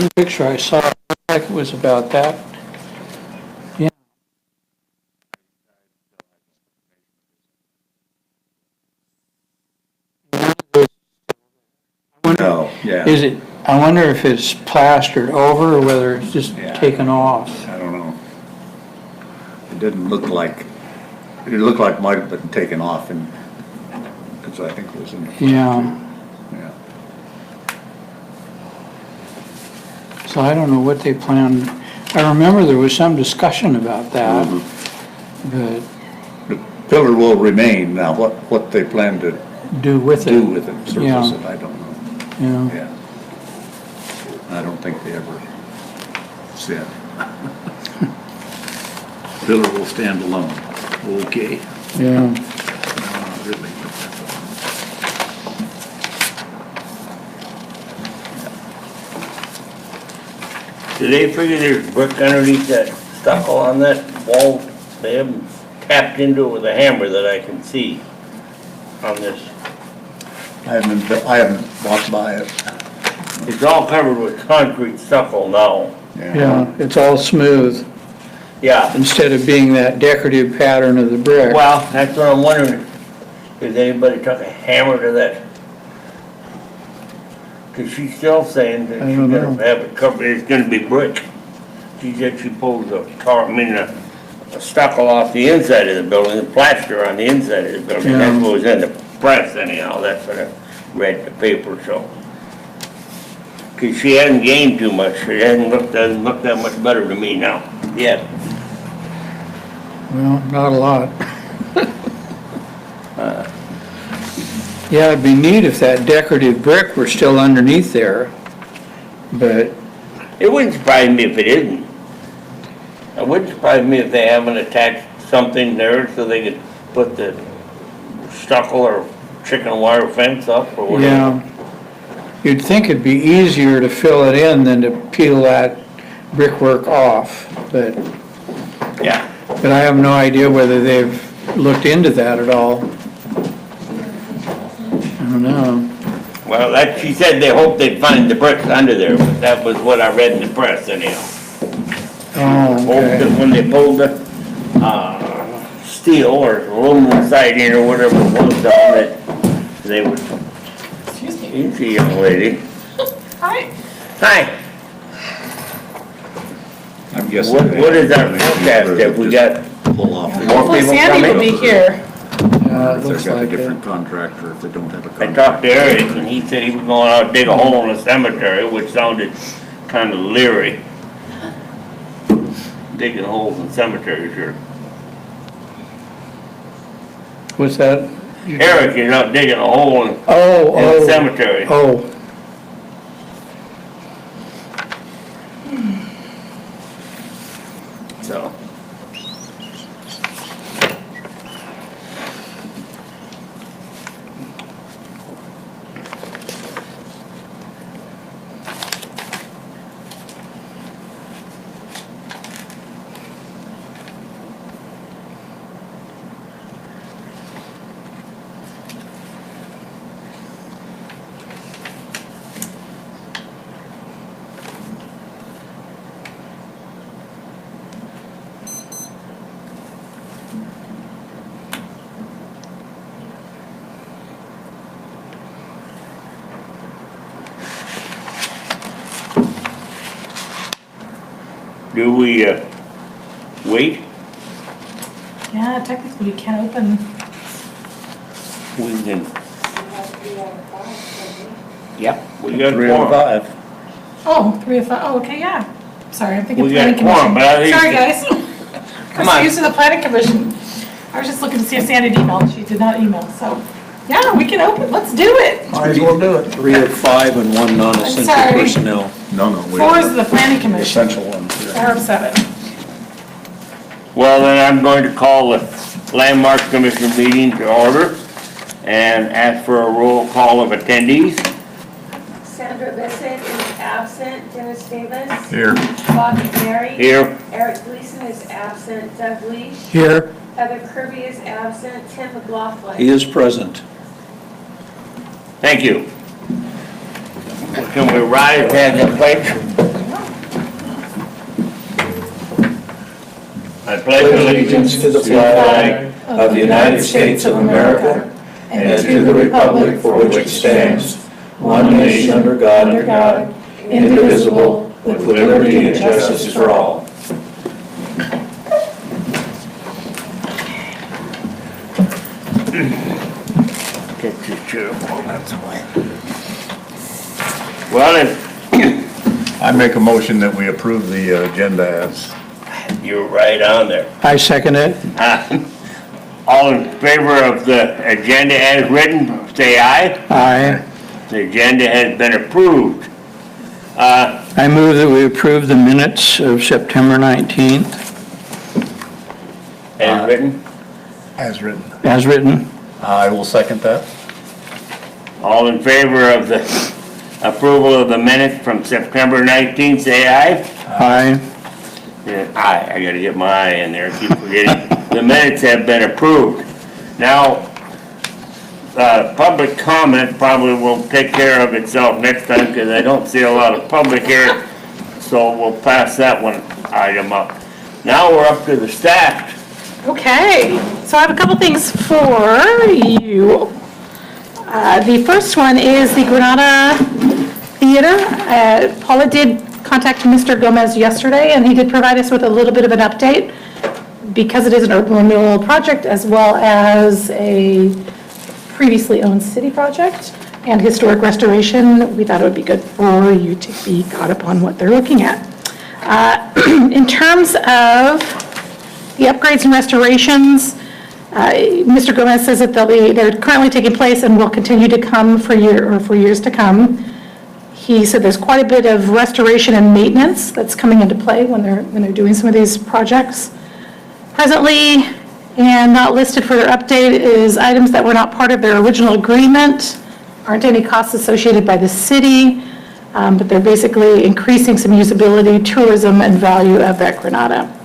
one picture I saw, it looked like it was about that. Yeah. No, yeah. Is it, I wonder if it's plastered over or whether it's just Yeah. taken off. I don't know. It didn't look like, it looked like it might have been taken off and, because I think it was in the. Yeah. Yeah. So I don't know what they planned. I remember there was some discussion about that, but The pillar will remain. Now, what they plan to do with it. do with it, surface Yeah. it, I don't know. Yeah. Yeah. I don't think they ever said. Pillar will stand alone. Okay. Yeah. No, not really. Do they figure there's brick underneath that stucco on that wall? They haven't tapped into it with a hammer that I can see on this. I haven't walked by it. It's all covered with concrete stucco now. Yeah, it's all smooth Yeah, instead of being that decorative pattern of the brick. well, that's what I'm wondering. If anybody took a hammer to that? Cause she's still saying that I she's don't gonna know. have it covered, it's gonna be brick. She said she pulls the stucco off the inside of the building, the plaster on the inside of the building. Yeah. That's what was in the press anyhow, that's what I read in the paper, so. Cause she hasn't gained too much, it doesn't look that much better to me now, yet. Well, not a lot. Yeah, it'd be neat if that decorative brick were still underneath there, but, It wouldn't surprise me if it isn't. It wouldn't surprise me if they haven't attached something there so they could put the stucco or chicken wire fence up or whatever. yeah. You'd think it'd be easier to fill it in than to peel that brickwork off, but Yeah. I have no idea whether they've looked into that at all. I don't know. Well, she said they hoped they'd find the bricks under there, but that was what I read in the press anyhow. Oh, Hoped that okay. when they pulled the, steel or aluminum siding or whatever it was down, that they would, Excuse me. easy young lady. Hi. Hi, I'm guessing. what is our forecast? Have we got Pull off. more Hopefully people Sandy will coming? be here. Yeah, it If looks they've got a like it. different contractor, if they don't have a I contractor. talked to Eric, and he said he was going out to dig a hole in the cemetery, which sounded kind of leery. Digging holes in cemeteries here. What's that? Eric is out digging a hole in Oh, the oh, cemetery. oh. So, do we, wait? Yeah, technically we can't open. We can. Yep, we got 3 out of quorum. 5. Oh, 3 of 5. Oh, okay, yeah. Sorry, I'm thinking We got planning quorum, commission. but I think- Sorry, guys. Come I'm so on. used to the planning commission. I was just looking to see if Sandy emailed. She did not email, so. Yeah, we can open. Let's do it. Might as well do it. 3 of 5 and 1 non-essential sorry. personnel. No, we 4 don't. is the planning commission. Essential ones. 4 of 7. Well, then I'm going to call the Landmark Commission meeting to order and ask for a roll call of attendees. Sandra Bissett is absent. Dennis Davis. Here. Bobby Mary. Here, Eric Gleason is absent. Doug Leash. Here, Heather Kirby is absent. Tim McLaughlin. He is present. thank you. Can we rise and have the pledge? I pledge allegiance to the flag of the United States of America and to the republic for which it stands, one nation under God, indivisible, with liberty and justice for all. Get your chair pulled out the way. Well, if I make a motion that we approve the agenda as. you're right on there. I second it. All in favor of the agenda as written, say aye. Aye. The agenda has been approved. I move that we approve the minutes of September 19th As written, As written. as written. I will second that. all in favor of the approval of the minutes from September 19th, say aye. Aye. Yeah, aye, I gotta get my eye in there, I keep forgetting. The minutes have been approved. Now, public comment probably will take care of itself next time, because I don't see a lot of public here, so we'll pass that one item up. Now we're up to the staff. Okay, so I have a couple things for you. The first one is the Granada Theater. Paula did contact Mr. Gomez yesterday, and he did provide us with a little bit of an update because it is an urban renewal project as well as a previously owned city project and historic restoration. We thought it would be good for you to be caught up on what they're looking at. In terms of the upgrades and restorations, Mr. Gomez says that they're currently taking place and will continue to come for years to come. He said there's quite a bit of restoration and maintenance that's coming into play when they're doing some of these projects. Presently, and not listed for their update, is items that were not part of their original agreement, aren't any costs associated by the city, but they're basically increasing some usability, tourism, and value of that Granada.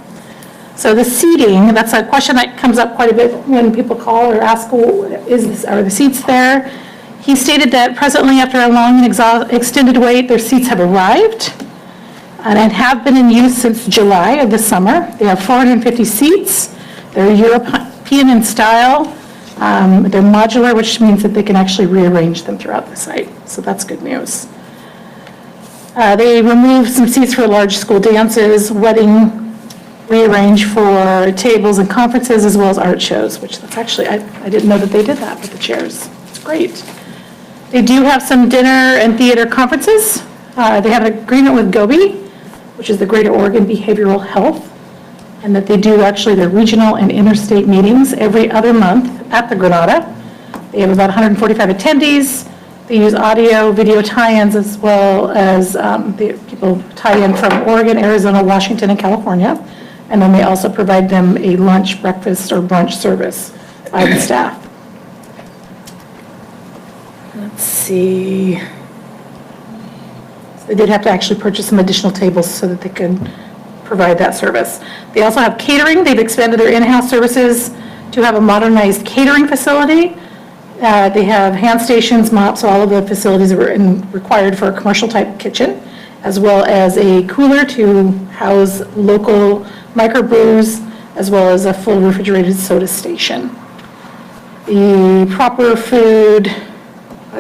So the seating, that's a question that comes up quite a bit when people call or ask, are the seats there? He stated that presently, after a long and extended wait, their seats have arrived and have been in use since July of this summer. They have 450 seats. They're European in style. They're modular, which means that they can actually rearrange them throughout the site. So that's good news. They removed some seats for large school dances, wedding, rearrange for tables and conferences, as well as art shows, which that's actually, I didn't know that they did that with the chairs. It's great. They do have some dinner and theater conferences. They have an agreement with Gobi, which is the Greater Oregon Behavioral Health, and that they do actually their regional and interstate meetings every other month at the Granada. They have about 145 attendees. They use audio, video tie-ins, as well as people tie in from Oregon, Arizona, Washington, and California. And then they also provide them a lunch, breakfast, or brunch service by the staff. Let's see. So they did have to actually purchase some additional tables so that they could provide that service. They also have catering. They've expanded their in-house services to have a modernized catering facility. They have hand stations, mops, all of the facilities that were required for a commercial type kitchen, as well as a cooler to house local microbrews, as well as a full refrigerated soda station. The proper food,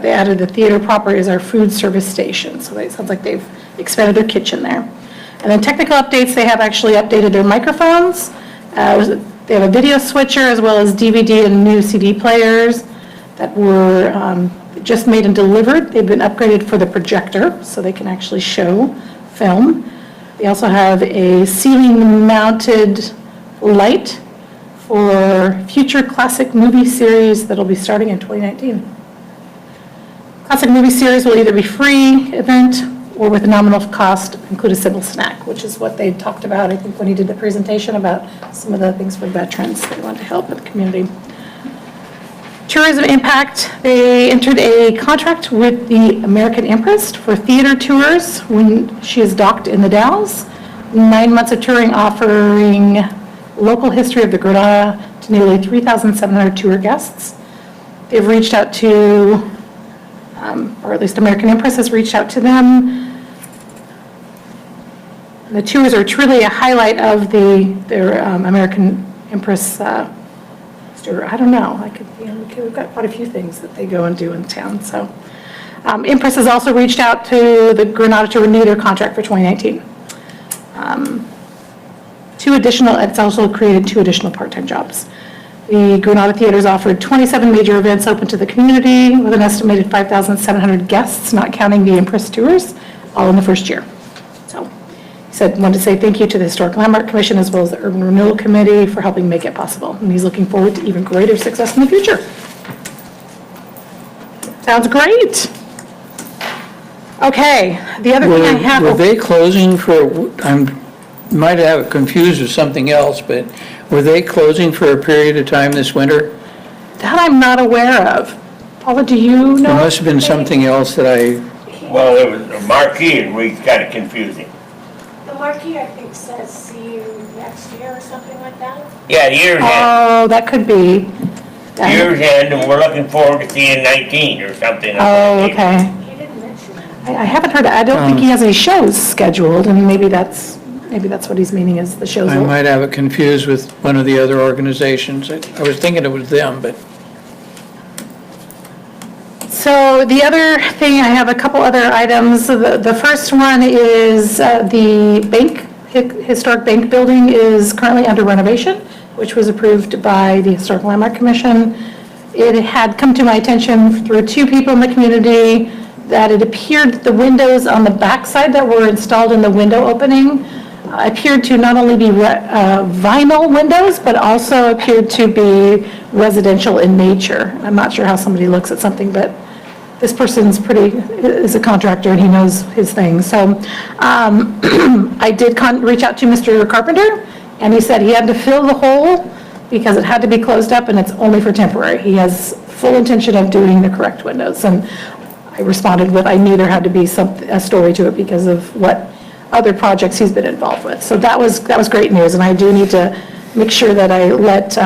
they added the theater proper is our food service station, so it sounds like they've expanded their kitchen there. And then technical updates, they have actually updated their microphones. They have a video switcher as well as DVD and new CD players that were just made and delivered. They've been upgraded for the projector, so they can actually show film. They also have a ceiling-mounted light for future classic movie series that'll be starting in 2019. Classic movie series will either be free event or with a nominal cost include a simple snack, which is what they talked about, I think, when he did the presentation about some of the things for veterans they want to help with the community. Tourism impact, they entered a contract with the American Empress for theater tours when she is docked in the Dalles. 9 months of touring offering local history of the Granada to nearly 3,700 tour guests. They've reached out to, or at least American Empress has reached out to them. And The tours are truly a highlight of their American Empress, I don't know, we've got quite a few things that they go and do in town, so. Empress has also reached out to the Granada to renew their contract for 2019. It's also created 2 additional part-time jobs. The Granada Theater's offered 27 major events open to the community with an estimated 5,700 guests, not counting the Empress tours, all in the first year. So, he said, wanted to say thank you to the Historic Landmark Commission as well as the Urban Renewal Committee for helping make it possible. And he's looking forward to even greater success in the future. Sounds great. Okay, the other thing I have. Were they closing for, might have it confused with something else, but were they closing for a period of time this winter? That I'm not aware of. Paula, do you There know? must have been something else that Well, there was a marquee, and we kind of confusing. The marquee, I think, says see you next year or something like that. Yeah, year's end, Oh, that could be. year's end, and we're looking forward to seeing 19 or something. Oh, okay. He didn't mention that. I haven't heard, I don't think he has any shows scheduled, and maybe that's what he's meaning is the shows. I might have it confused with one of the other organizations. I was thinking it was them, but So the other thing, I have a couple other items. The first one is the historic bank building is currently under renovation, which was approved by the Historic Landmark Commission. It had come to my attention through 2 people in the community that it appeared the windows on the backside that were installed in the window opening appeared to not only be vinyl windows, but also appeared to be residential in nature. I'm not sure how somebody looks at something, but this person's is a contractor and he knows his thing. So I did reach out to Mr. Carpenter, and he said he had to fill the hole because it had to be closed up and it's only for temporary. He has full intention of doing the correct windows. And I responded with, I knew there had to be a story to it because of what other projects he's been involved with. So that was great news, and I do need to make sure that I let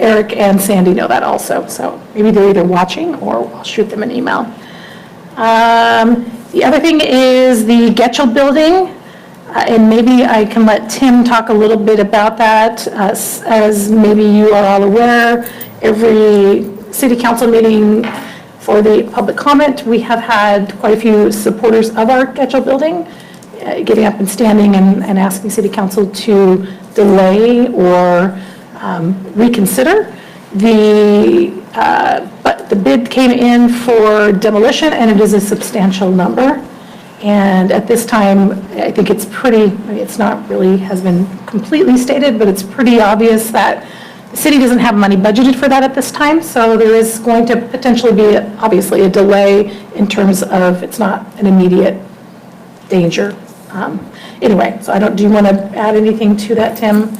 Eric and Sandy know that also. So maybe they're either watching or I'll shoot them an email. The other thing is the Getchell building, and maybe I can let Tim talk a little bit about that. As maybe you are all aware, every city council meeting for the public comment, we have had quite a few supporters of our Getchell building getting up and standing and asking city council to delay or reconsider. But the bid came in for demolition, and it is a substantial number. And at this time, I think it's not really has been completely stated, but it's pretty obvious that the city doesn't have money budgeted for that at this time. So there is going to potentially be, obviously, a delay in terms of it's not an immediate danger. Anyway, so do you want to add anything to that, Tim?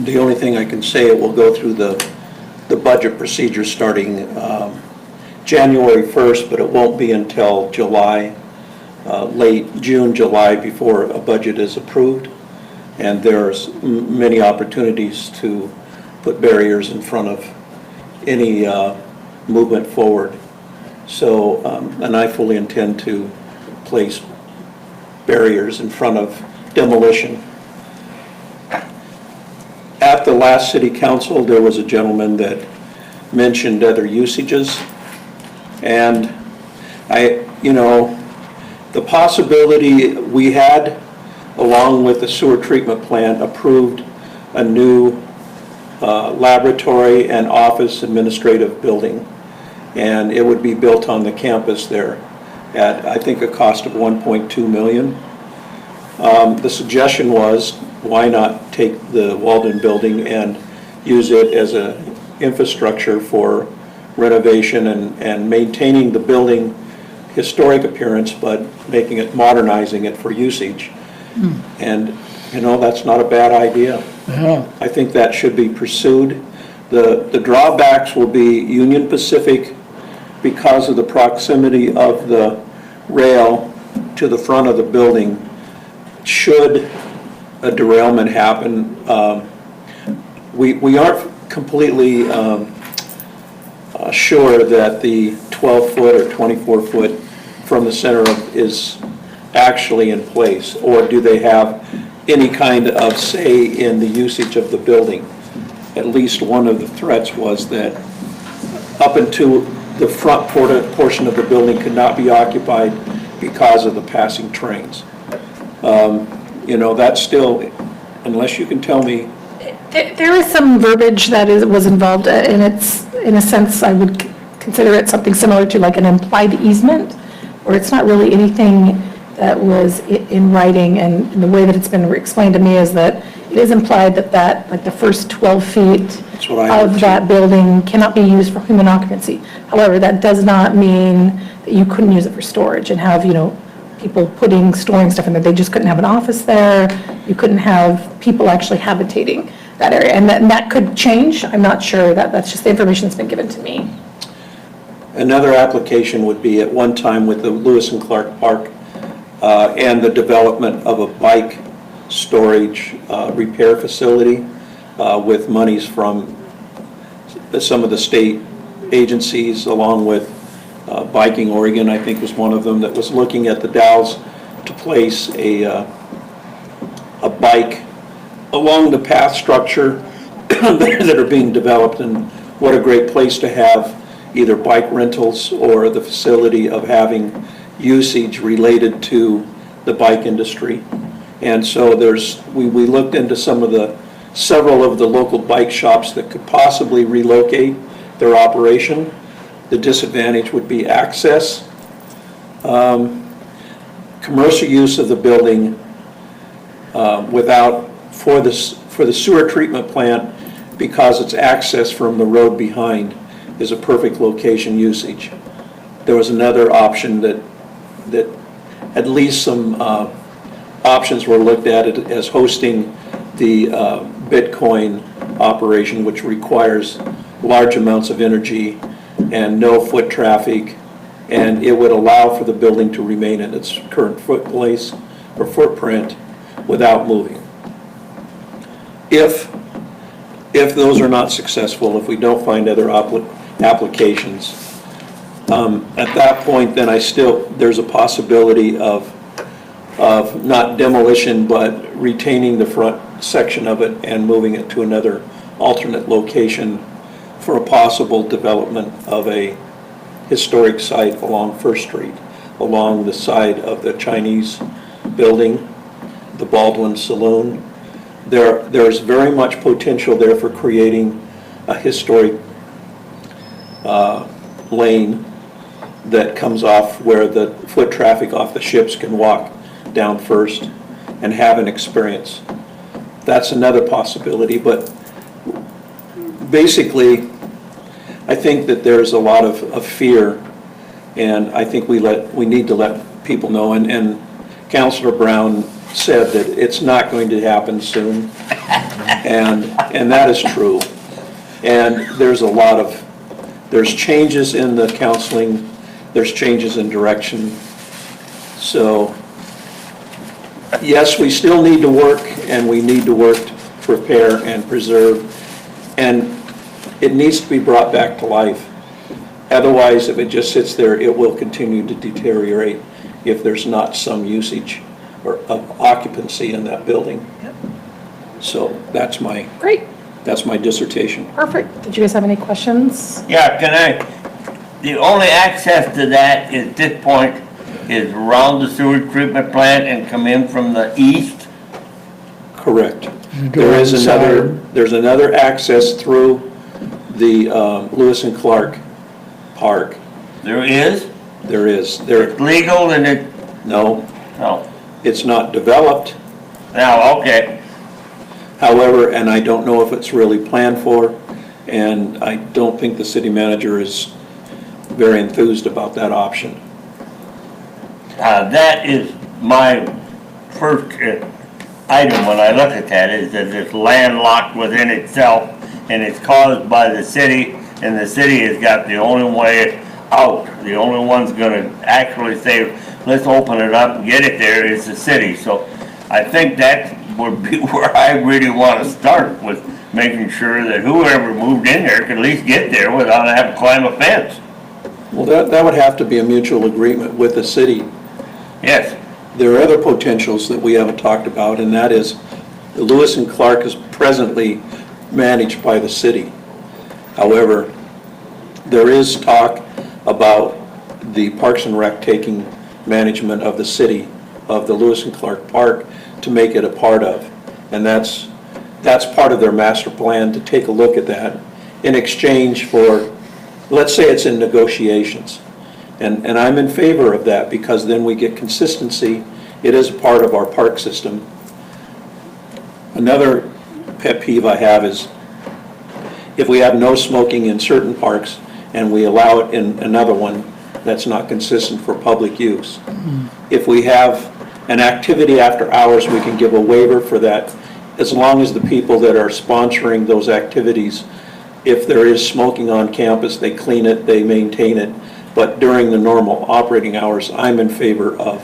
The only thing I can say, it will go through the budget procedure starting January 1st, but it won't be until July, late June, July, before a budget is approved. And there's many opportunities to put barriers in front of any movement forward. So, and I fully intend to place barriers in front of demolition. At the last city council, there was a gentleman that mentioned other usages. And the possibility we had, along with the sewer treatment plant, approved a new laboratory and office administrative building. And it would be built on the campus there at, I think, a cost of $1.2 million. The suggestion was, why not take the Walden building and use it as an infrastructure for renovation and maintaining the building historic appearance, but modernizing it for usage. And, that's not a bad idea. yeah, I think that should be pursued. The drawbacks will be Union Pacific because of the proximity of the rail to the front of the building. Should a derailment happen, we aren't completely sure that the 12-foot or 24-foot from the center is actually in place? Or do they have any kind of say in the usage of the building? At least one of the threats was that up into the front portion of the building could not be occupied because of the passing trains. You know, that's still, unless you can tell me, There is some verbiage that was involved, and it's, in a sense, I would consider it something similar to like an implied easement, where it's not really anything that was in writing, and the way that it's been explained to me is that it is implied that, like the first 12 feet That's what I heard, of too. that building cannot be used for human occupancy. However, that does not mean that you couldn't use it for storage and have, people storing stuff in there. They just couldn't have an office there. You couldn't have people actually habitating that area. And that could change. I'm not sure. That's just the information that's been given to me. another application would be at one time with the Lewis and Clark Park and the development of a bike storage repair facility with monies from some of the state agencies, along with Biking Oregon, I think was one of them, that was looking at the Dalles to place a bike along the path structure that are being developed, and what a great place to have either bike rentals or the facility of having usage related to the bike industry. And so we looked into several of the local bike shops that could possibly relocate their operation. The disadvantage would be access. Commercial use of the building for the sewer treatment plant, because it's access from the road behind, is a perfect location usage. There was another option that at least some options were looked at it as hosting the Bitcoin operation, which requires large amounts of energy and no foot traffic, and it would allow for the building to remain in its current footprint without moving. If those are not successful, if we don't find other applications, at that point, then there's a possibility of not demolition, but retaining the front section of it and moving it to another alternate location for a possible development of a historic site along First Street, along the side of the Chinese building, the Baldwin Saloon. There's very much potential there for creating a historic lane that comes off where the foot traffic off the ships can walk down First and have an experience. That's another possibility, but basically, I think that there's a lot of fear, and I think we need to let people know, and Councilor Brown said that it's not going to happen soon, and that is true. And there's changes in the counseling, there's changes in direction. So, yes, we still need to work, and we need to work to prepare and preserve, and it needs to be brought back to life. Otherwise, if it just sits there, it will continue to deteriorate if there's not some usage or of occupancy in that building. So that's my dissertation. Perfect. Did you guys have any questions? Yeah, the only access to that at this point is around the sewer treatment plant and come in from the east? Correct. Go There's another access through the Lewis and Clark Park. There is? There is. It's legal and No, no. it's not developed. Now, okay. However, and I don't know if it's really planned for, and I don't think the city manager is very enthused about that option. That is my first item when I look at that, is that it's landlocked within itself and it's caused by the city, and the city has got the only way out. The only one's gonna actually say, let's open it up and get it there is the city. So I think that would be where I really want to start, with making sure that whoever moved in there could at least get there without having to climb a fence. Well, that would have to be a mutual agreement with the city. Yes. there are other potentials that we haven't talked about, and that is Lewis and Clark is presently managed by the city. However, there is talk about the Parks and Rec taking management of the city, of the Lewis and Clark Park, to make it a part of. And that's part of their master plan, to take a look at that in exchange for, let's say it's in negotiations. And I'm in favor of that, because then we get consistency. It is a part of our park system. Another pet peeve I have is if we have no smoking in certain parks and we allow it in another one, that's not consistent for public use. If we have an activity after hours, we can give a waiver for that, as long as the people that are sponsoring those activities, if there is smoking on campus, they clean it, they maintain it. But during the normal operating hours, I'm in favor of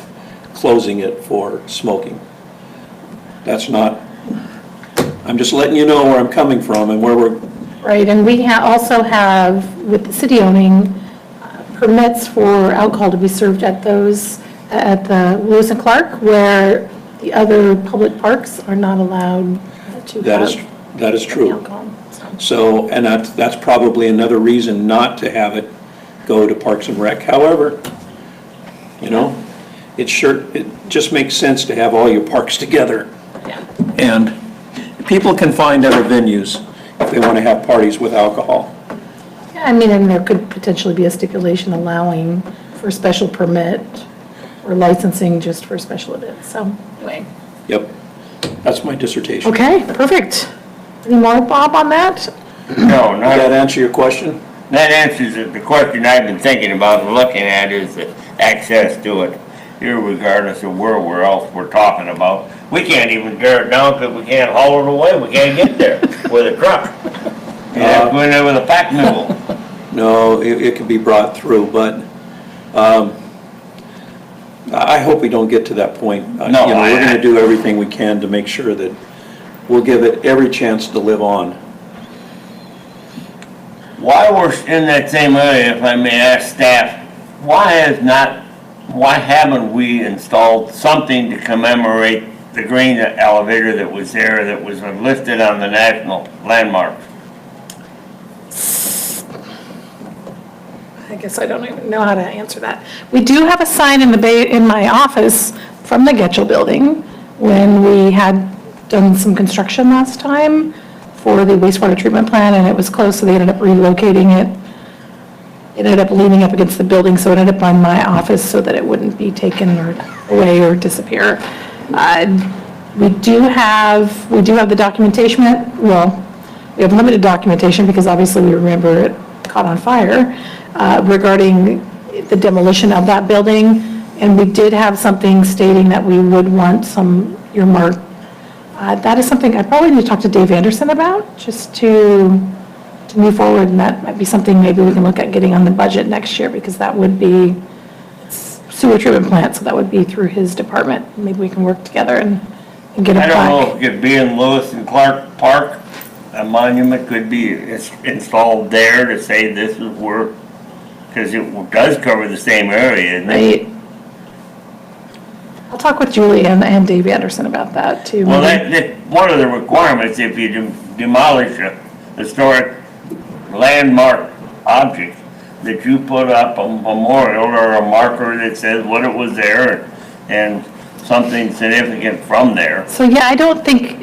closing it for smoking. That's not, I'm just letting you know where I'm coming from and where we're. Right, and we also have, with the city owning, permits for alcohol to be served at those, at the Lewis and Clark, where the other public parks are not allowed to have. That is true. Alcohol. So, and that's probably another reason not to have it go to Parks and Rec. However, you know, it just makes sense to have all your parks together. Yeah. And people can find other venues if they want to have parties with alcohol. I mean, and there could potentially be a stipulation allowing for special permit or licensing just for special events, so, anyway. Yep, that's my dissertation. Okay, perfect. Any more, Bob, on that? No, Did not, that answer your question? that answers it. The question I've been thinking about and looking at is the access to it, irregardless of where else we're talking about. We can't even tear it down because we can't haul it away. We can't get there with a truck. You have to go in there with a pack mule. No, it can be brought through, but I hope we don't get to that point. No, You know, we're going to do everything we can to make sure that we'll give it every chance to live on. While we're in that same area, if I may ask staff, why haven't we installed something to commemorate the grain elevator that was there, that was listed on the national landmarks? I guess I don't even know how to answer that. We do have a sign in in my office from the Getchell building when we had done some construction last time for the wastewater treatment plant, and it was close, so they ended up relocating it. It ended up leaning up against the building, so it ended up on my office so that it wouldn't be taken or away or disappear. We do have the documentation, well, we have limited documentation because obviously we remember it caught on fire, regarding the demolition of that building. And we did have something stating that we would want some earmark. That is something I probably need to talk to Dave Anderson about, just to move forward. And that might be something maybe we can look at getting on the budget next year, because that would be sewer treatment plant, so that would be through his department. Maybe we can work together and get a I don't know plaque. if it could be in Lewis and Clark Park, a monument could be installed there to say this is where, because it does cover the same area, isn't it? Right. I'll talk with Julie and Dave Anderson about that too. Well, that, one of the requirements, if you demolish a historic landmark object, that you put up a memorial or a marker that says what it was there and something significant from there. So, yeah, I don't think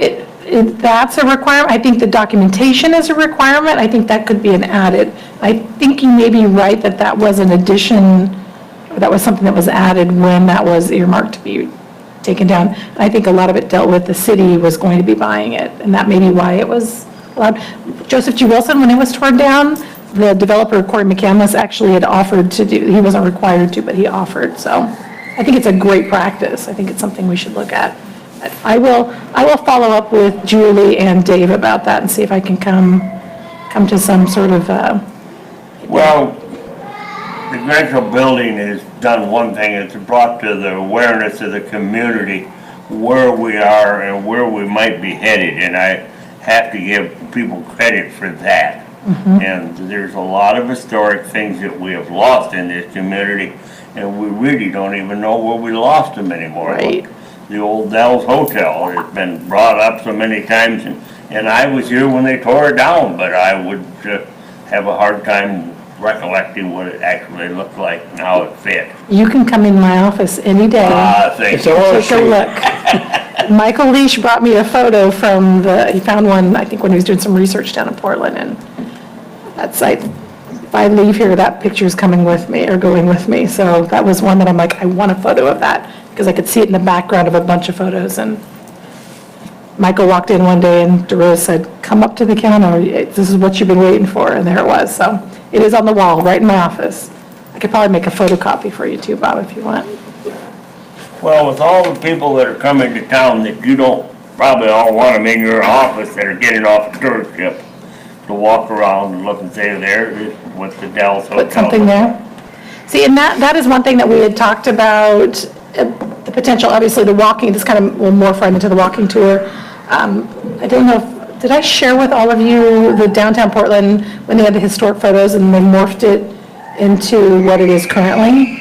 that's a requirement. I think the documentation is a requirement. I think that could be an added. I think you may be right that that was an addition, or that was something that was added when that was earmarked to be taken down. I think a lot of it dealt with the city was going to be buying it, and that may be why it was allowed. Joseph G. Wilson, when it was torn down, the developer, Corey McCandless, actually had offered to do, he wasn't required to, but he offered. So I think it's a great practice. I think it's something we should look at. I will follow up with Julie and Dave about that and see if I can come to some sort of, Well, the Grenfell building has done one thing, it's brought to the awareness of the community where we are and where we might be headed, and I have to give people credit for that. And there's a lot of historic things that we have lost in this community, and we really don't even know where we lost them anymore. Right. The old Dell's Hotel has been brought up so many times, and I was here when they tore it down, but I would have a hard time recollecting what it actually looked like and how it fit. You can come in my office any day. Thank It's a you. horse Take a show. look. Michael Leash brought me a photo from he found one, I think when he was doing some research down in Portland, and that's, if I leave here, that picture's coming with me, or going with me, so that was one that I'm like, I want a photo of that, because I could see it in the background of a bunch of photos, and Michael walked in one day and DeRose said, come up to the counter, this is what you've been waiting for, and there it was, so it is on the wall, right in my office. I could probably make a photocopy for you too, Bob, if you want. Well, with all the people that are coming to town that you don't probably all want them in your office that are getting off the tour ship to walk around and look and say, there's what the Dell's Hotel. Put something there. See, and that is one thing that we had talked about, the potential, obviously, the walking, this kind of will morph right into the walking tour. I don't know, did I share with all of you the downtown Portland, when they had the historic photos and they morphed it into what it is currently?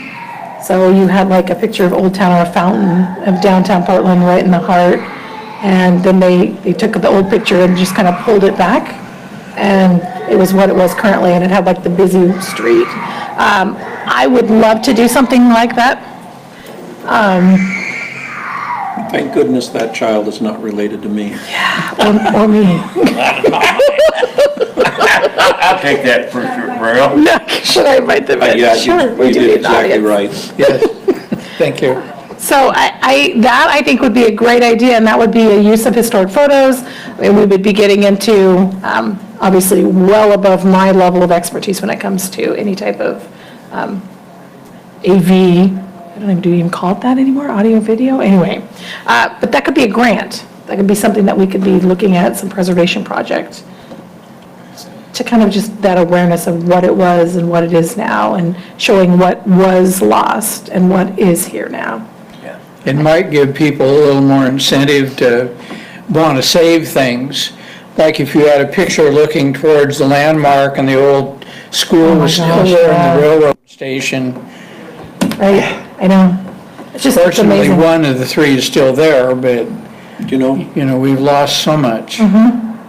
So you had like a picture of Old Town or a fountain of downtown Portland right in the heart. And then they took the old picture and just kind of pulled it back. And it was what it was currently, and it had like the busy street. I would love to do something like that. Thank goodness that child is not related to me. Or me. I'll take that for sure, Braille. No, should I invite them in? Yeah, Sure, you we do did need an exactly audience. right. Yes, thank you. So I think would be a great idea, and that would be a use of historic photos. And we would be getting into, obviously, well above my level of expertise when it comes to any type of AV. I don't even, do you even call it that anymore? Audio, video? Anyway, but that could be a grant. That could be something that we could be looking at, some preservation project, to kind of just that awareness of what it was and what it is now, and showing what was lost and what is here now. It might give people a little more incentive to want to save things. Like if you had a picture looking towards the landmark and the old school was still gosh, there yeah. and the railroad station. Right? I know. It's just, it's Fortunately, amazing. one of the three is still there, but, You know, we've lost so much.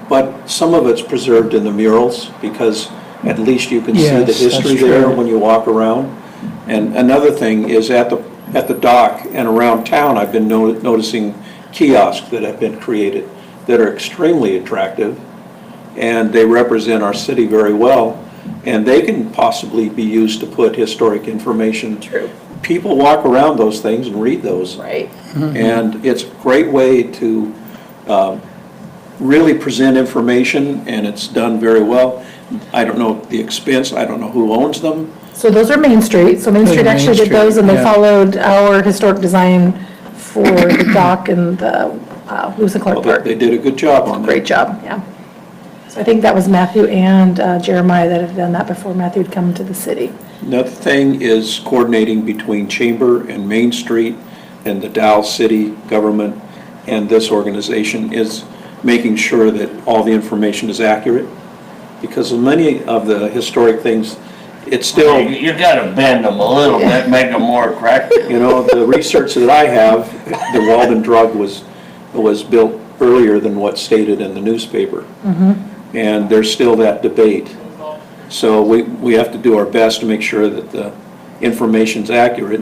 but some of it's preserved in the murals, because at least you can see the Yes, that's history there true. when you walk around. And another thing is at the dock and around town, I've been noticing kiosks that have been created that are extremely attractive, and they represent our city very well, and they can possibly be used to put historic information. True. People walk around those things and read those. Right. And it's a great way to really present information, and it's done very well. I don't know the expense, I don't know who owns them. So those are Main Street. So Main Those are Street Main actually did Street, those, and they yeah. followed our historic design for the dock and the Lewis and Clark Well, Park. They did a good job on that. Great job, yeah. So I think that was Matthew and Jeremiah that had done that before Matthew had come to the city. Another thing is coordinating between Chamber and Main Street and the Dow City government and this organization is making sure that all the information is accurate. Because many of the historic things, it's still, You gotta bend them a little bit, make them more attractive. the research that I have, the Walden Drug was built earlier than what's stated in the newspaper. And there's still that debate. So we have to do our best to make sure that the information's accurate.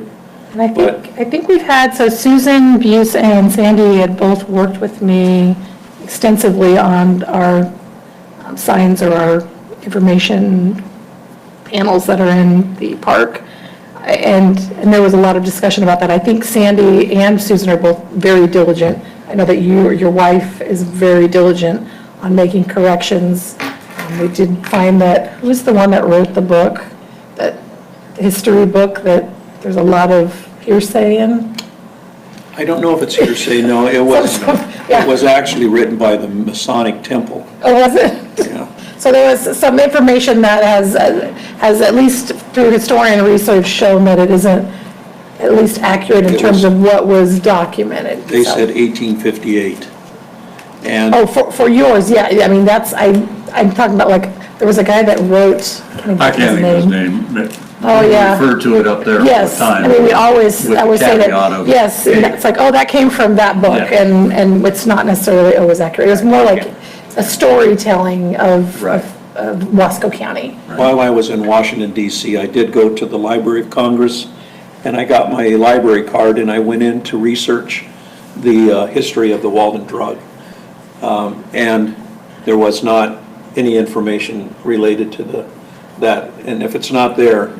And I think we've had, so Susan Buse and Sandy had both worked with me extensively on our signs or our information panels that are in the park. And there was a lot of discussion about that. I think Sandy and Susan are both very diligent. I know that your wife is very diligent on making corrections. We did find that, who was the one that wrote the book, that history book that there's a lot of hearsay in? I don't know if it's hearsay, no, it was actually written by the Masonic Temple. Oh, was it? Yeah. So there was some information that has at least through historian research shown that it isn't at least accurate in It terms was- of what was documented. They So- said 1858. And Oh, for yours, yeah, I mean, I'm talking about like, there was a guy that wrote, I can't think of his name, but Oh, yeah. Refer to it up there all the Yes, time. I mean, we always, with I always say caveat that, of- yes, and it's like, oh, that came from that book, Yeah. and it's not necessarily always accurate. It was more like a storytelling of Right. of Wasco County. While I was in Washington DC, I did go to the Library of Congress, and I got my library card, and I went in to research the history of the Walden drug. And there was not any information related to that. And if it's not there,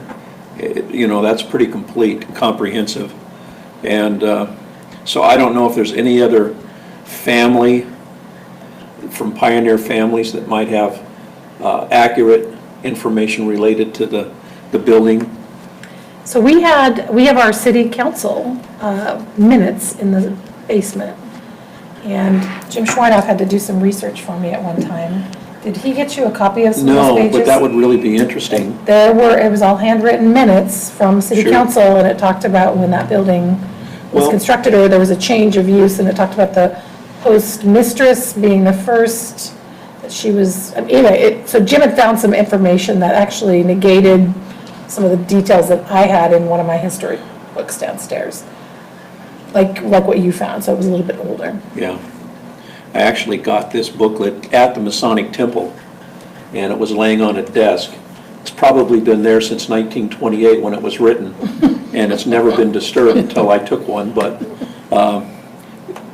that's pretty complete, comprehensive. And so I don't know if there's any other family from pioneer families that might have accurate information related to the building. So we have our city council minutes in the basement. And Jim Schweinoff had to do some research for me at one time. Did he get you a copy of some of those No, pages? but that would really be interesting. It was all handwritten minutes from city Sure. council, and it talked about when that building was Well- constructed, or there was a change of use, and it talked about the postmistress being the first, that she was, anyway, so Jim had found some information that actually negated some of the details that I had in one of my history books downstairs. Like what you found, so it was a little bit older. Yeah. I actually got this booklet at the Masonic Temple, and it was laying on a desk. It's probably been there since 1928 when it was written, and it's never been disturbed until I took one, but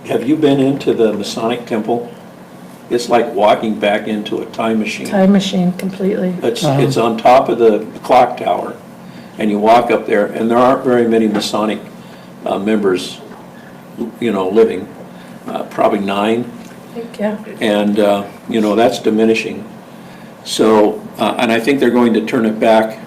have you been into the Masonic Temple? It's like walking back into a time machine. Time machine completely. It's on top of the clock tower, and you walk up there, and there aren't very many Masonic members, living, probably 9. I think, yeah. And, that's diminishing. So, and I think they're going to turn it back,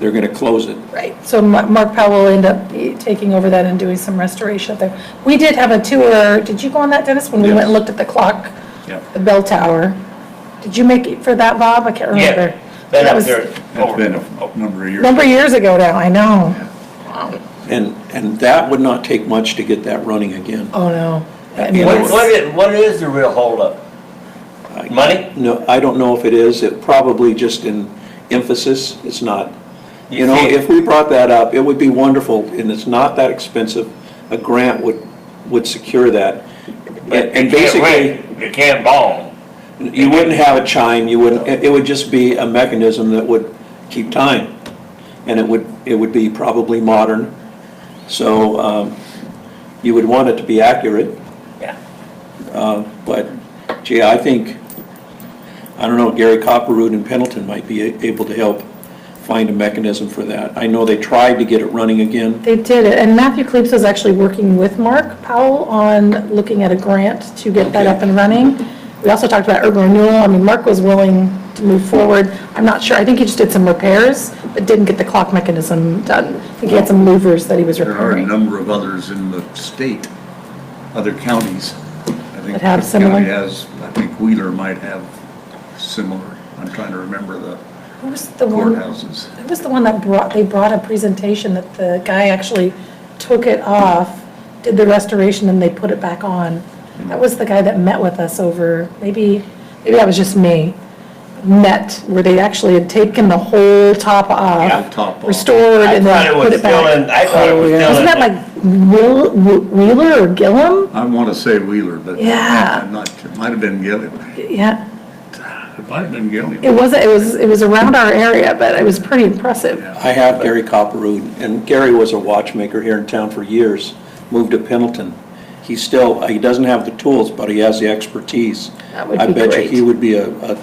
they're going to close it. Right, so Mark Powell will end up taking over that and doing some restoration up there. We did have a tour, did you go on that, Dennis, when we went and looked at the clock? Yep. The bell tower? Did you make it for that, Bob? I can't remember. Yeah, been That up was there. It's been a number of years. Number of years ago now, I know. And that would not take much to get that running again. Oh, no. I You mean, know, it's- What is the real holdup? Money? No, I don't know if it is, it probably just in emphasis, it's not. You see- If we brought that up, it would be wonderful, and it's not that expensive. A grant would secure that. And basically, You can't bomb. you wouldn't have a chime, it would just be a mechanism that would keep time. And it would be probably modern. So, you would want it to be accurate. Yeah. But, gee, I think, I don't know, Gary Copperroot in Pendleton might be able to help find a mechanism for that. I know they tried to get it running again. They did it, and Matthew Klebs is actually working with Mark Powell on looking at a grant to get that up and running. We also talked about urban renewal. I mean, Mark was willing to move forward. I'm not sure, I think he just did some repairs, but didn't get the clock mechanism done. I think he had some louvers that he was There are a repairing. number of others in the state, other counties. I think That have Cook similar? County has, I think Wheeler might have similar. I'm trying to remember the Who was the one? courthouses. Who was the one that they brought a presentation that the guy actually took it off, did the restoration, and they put it back on? That was the guy that met with us over, maybe that was just me, where they actually had taken the whole top Yeah, off, top off. restored, I and thought it then was put it still back. in, I thought it was Oh, yeah. still Wasn't in. that like Wheeler or Gillum? I want to say Wheeler, but Yeah. I'm not sure. Might have been Gilliam. Yeah, It might have been Gilliam. it was around our area, but it was pretty impressive. I have Gary Copperroot, and Gary was a watchmaker here in town for years, moved to Pendleton. He doesn't have the tools, but he has the expertise. That would I be bet you great. he would be a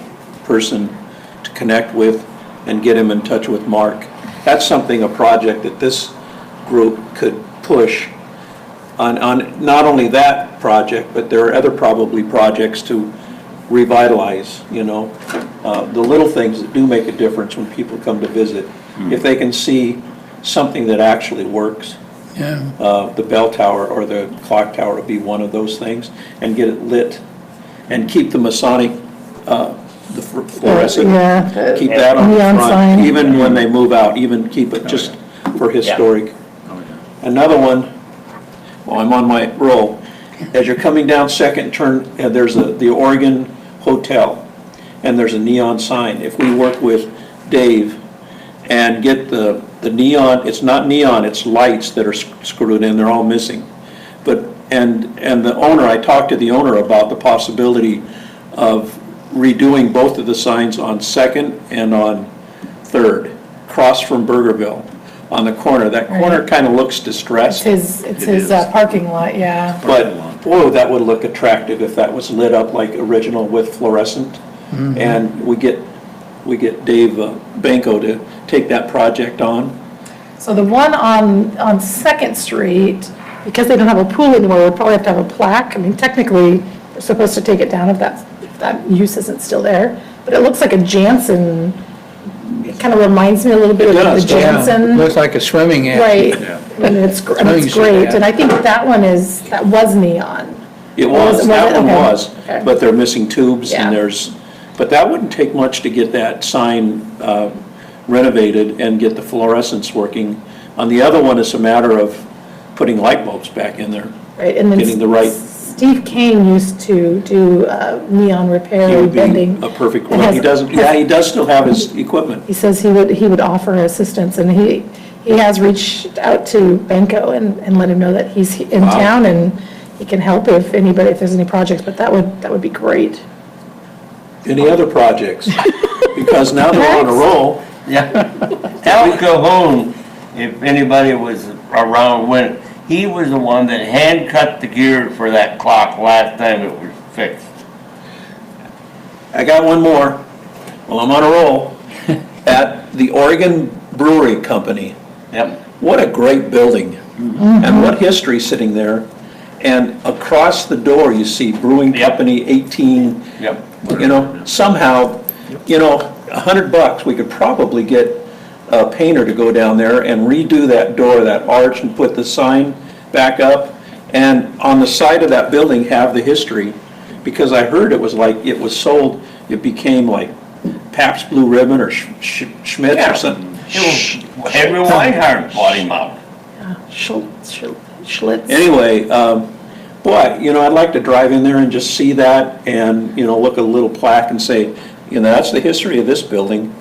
person to connect with and get him in touch with Mark. That's a project that this group could push on not only that project, but there are other probably projects to revitalize, the little things that do make a difference when people come to visit. If they can see something that actually works. Yeah. The bell tower or the clock tower would be one of those things, and get it lit, and keep the Masonic, the fluorescent, Yeah. keep that on the Neon front, sign. even when they move out, even keep it just for historic. Oh, yeah. Another one, well, I'm on my roll, as you're coming down Second, there's the Oregon Hotel, and there's a neon sign. If we work with Dave and get the neon, it's not neon, it's lights that are screwed in, they're all missing. But, and the owner, I talked to the owner about the possibility of redoing both of the signs on Second and on Third, across from Burgerville, on the corner. That corner kind of looks distressed. It's his parking lot, yeah. But, whoa, that would look attractive if that was lit up like original with fluorescent. And we get Dave Benko to take that project on. So the one on Second Street, because they don't have a pool anymore, would probably have to have a plaque. I mean, technically, they're supposed to take it down if that use isn't still there. But it looks like a Jansen, it kind of reminds me a little bit of the does, Yeah, Jansen. looks like a swimming edge. Right, Yeah. and it's Swimming suit, great, yeah. and I think that was neon. It Was was, it- that one okay. was, Okay. but they're missing tubes Yeah. and but that wouldn't take much to get that sign renovated and get the fluorescence working. On the other one, it's a matter of putting light bulbs back in there. Right, and then Getting the right- Steve Kane used to do neon repair He and would be bending. a perfect And one. has- He doesn't, yeah, he does still have his equipment. He says he would offer assistance, and he has reached out to Benko and let him know that he's in Wow. town and he can help if there's any projects, but that would be great. Any other projects? Because now they're on a roll. Yeah. Al Cahoon, if anybody was around when, he was the one that hand cut the gear for that clock last time it was fixed. I got one more. Well, I'm on a roll. At the Oregon Brewery Company. Yep. What a great building. And what history sitting there. And across the door, you see Brewing Yep. Company 18, Yep. you know, somehow, you know, $100, we could probably get a painter to go down there and redo that door, that arch, and put the sign back up. And on the side of that building have the history, because I heard it was like, it was sold, it became like Pabst Blue Ribbon or Schmidt's Yeah. or something. Henry Weinhardt bought him out. Schlitz. Anyway, boy, you know, I'd like to drive in there and just see that and, you know, look at a little plaque and say, you know, that's the history of this building.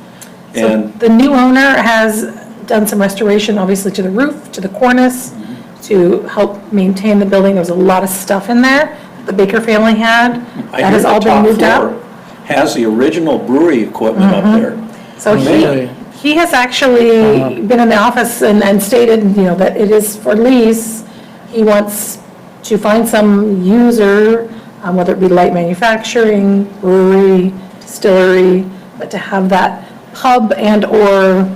And The new owner has done some restoration, obviously, to the roof, to the cornice, to help maintain the building. There was a lot of stuff in there the Baker family had. I That hear has the all been top moved floor out. has the original brewery equipment up there. So Really? he has actually been in the office and stated, you know, that it is for lease. He wants to find some user, whether it be light manufacturing, brewery, distillery, but to have that pub and/or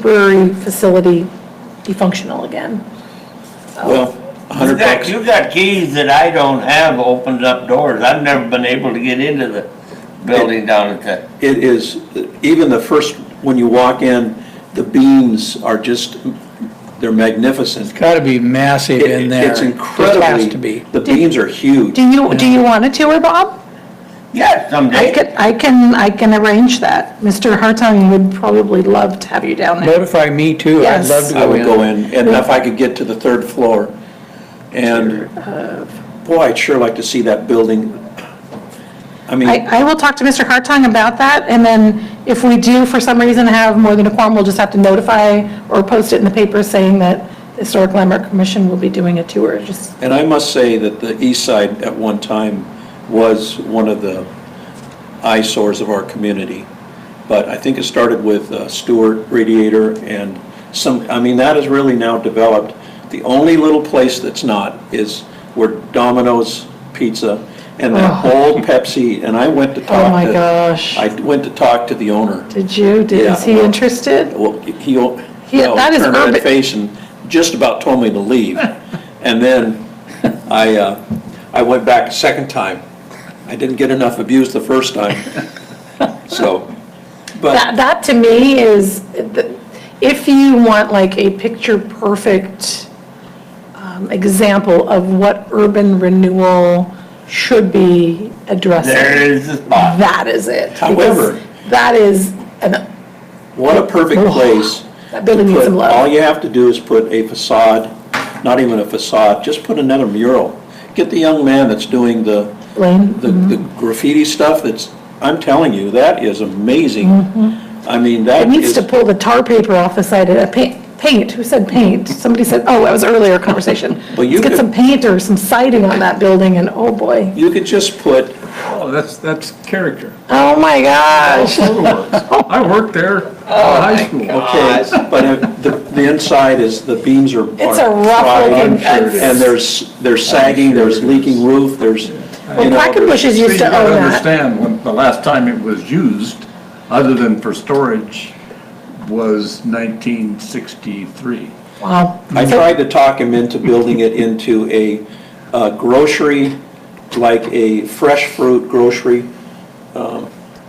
brewery facility be functional again. Well, $100. You got keys that I don't have, opened up doors. I've never been able to get into the building down at that. It is, even the first, when you walk in, the beams are just, they're magnificent. Got to be massive in there. It's It incredibly, has to be. the beams are huge. Do you want a tour, Bob? Yeah, someday. I can arrange that. Mr. Hartung would probably love to have you down there. Notify me too, I'd Yes. love to I go would in. go in, and if I could get to the third floor. And, boy, I'd sure like to see that building. I mean, I will talk to Mr. Hartung about that, and then if we do, for some reason, have more than a quorum, we'll just have to notify or post it in the paper saying that the Historic Landmark Commission will be doing a tour, just, and I must say that the east side at one time was one of the eyesores of our community. But I think it started with Stewart Radiator and I mean, that has really now developed. The only little place that's not is where Domino's Pizza and that old Pepsi, and I went to talk to. oh my gosh. I went to talk to the owner. Did you? Yeah, Is he well- interested? Well, he that is turned red urban- face and just about told me to leave. And then I went back a second time. I didn't get enough abuse the first time. So, but That to me is, if you want like a picture-perfect example of what urban renewal should be addressing. There is the spot. That is it. However- Because that is, what a perfect place. that building to needs put- some All love. you have to do is put a facade, not even a facade, just put another mural. Get the young man that's doing the Blaine? the graffiti stuff I'm telling you, that is amazing. I mean, It that needs is, to pull the tar paper off the side of it. Paint, who said paint? Somebody said, oh, that was earlier conversation. Well, you Let's get could- some paint or some siding on that building and, oh boy. you could just put, Oh, that's character. Oh my gosh. I worked there in high school. okay, but the inside is, the beams are. It's are a rough fried, looking- And there's sagging, there's leaking roof, there's, you know. Quackenbush's See, used you to gotta own that. understand, when the last time it was used, other than for storage, was 1963. Wow. I tried to talk him into building it into a grocery, like a fresh fruit grocery,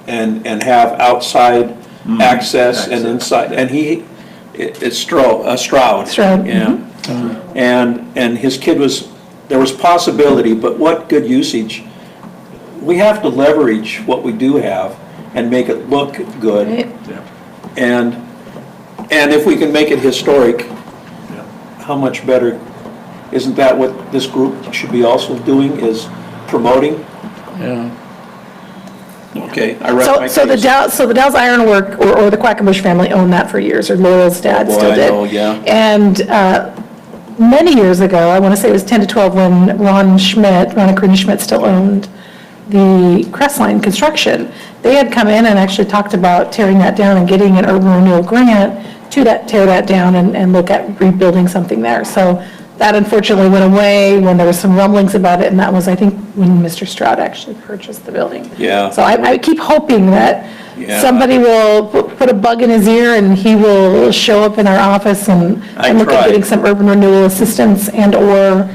and have outside access and inside, and it's Stroud. Stroud, Yeah. And his kid there was possibility, but what good usage? We have to leverage what we do have and make it look good. Right. And if we can make it historic, how much better? Isn't that what this group should be also doing, is promoting? Yeah. Okay, I read my So the Dow's Ironwork or the Quackenbush family owned that for years, or Laurel's dad Oh, boy, still I did. know, yeah. And many years ago, I want to say it was 10 to 12, when Ron and Karina Schmidt still owned the Crestline Construction, they had come in and actually talked about tearing that down and getting an urban renewal grant to tear that down and look at rebuilding something there. So that unfortunately went away when there was some rumblings about it, and that was, I think, when Mr. Stroud actually purchased the building. Yeah. So I keep hoping that Yeah. somebody will put a bug in his ear and he will show up in our office and look at tried. getting some urban renewal assistance and/or,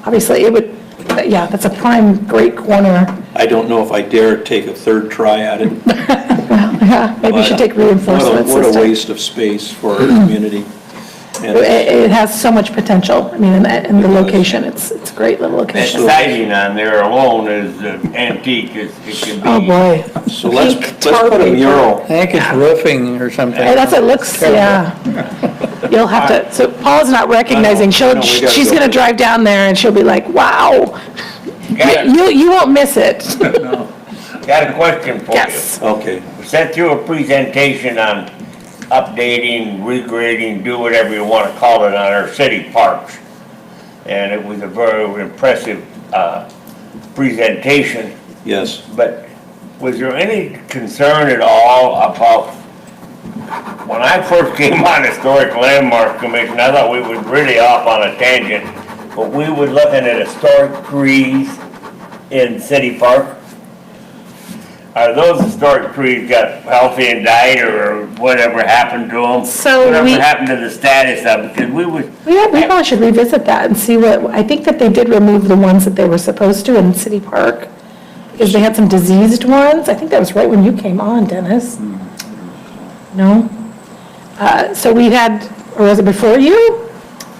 obviously it would, yeah, that's a prime, great corner. I don't know if I dare take a third try at it. Yeah, maybe you should take reinforcement What a system. waste of space for our community. And It has so much potential. I mean, in the location, it's a great little That location. siding on there alone is antique, it can be. Oh, boy. So let's Pink tar put a paper. mural. I think it's roofing or something. Hey, that's, it looks, yeah. You'll have to, so Paula's not recognizing, I know, we gotta she's go. gonna drive down there and she'll be like, wow. Got a- You won't miss it. Got a question for you. Yes. Okay, We sent you a presentation on updating, regrading, do whatever you want to call it, on our city parks. And it was a very impressive presentation, yes. but was there any concern at all about, when I first came on Historic Landmark Commission, I thought we was really off on a tangent, but we were looking at historic trees in City Park. Are those historic trees got healthy and died, or whatever happened to them? So Whatever we- happened to the status of it, because we was, Yeah, we probably should revisit that and see I think that they did remove the ones that they were supposed to in City Park, because they had some diseased ones. I think that was right when you came on, Dennis. No? So we had, or was it before you?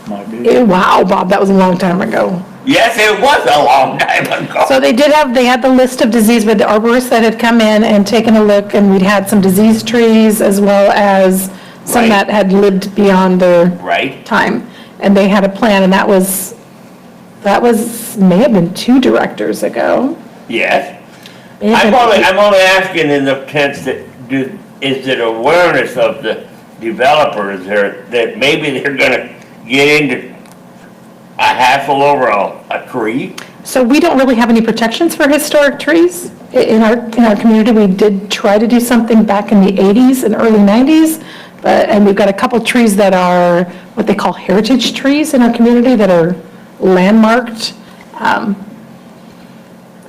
Might be. Wow, Bob, that was a long time ago. yes, it was a long time ago. So they had the list of disease, with the arborists that had come in and taken a look, and we'd had some diseased trees as well as some Right. that had lived beyond their Right? time. And they had a plan, and that was, may have been 2 directors ago. Yes. May have been- I'm only asking in the sense that, is it awareness of the developers there, that maybe they're gonna get into a hassle over a tree? So we don't really have any protections for historic trees. In our community, we did try to do something back in the 80s and early 90s, and we've got a couple trees that are what they call heritage trees in our community that are landmarked.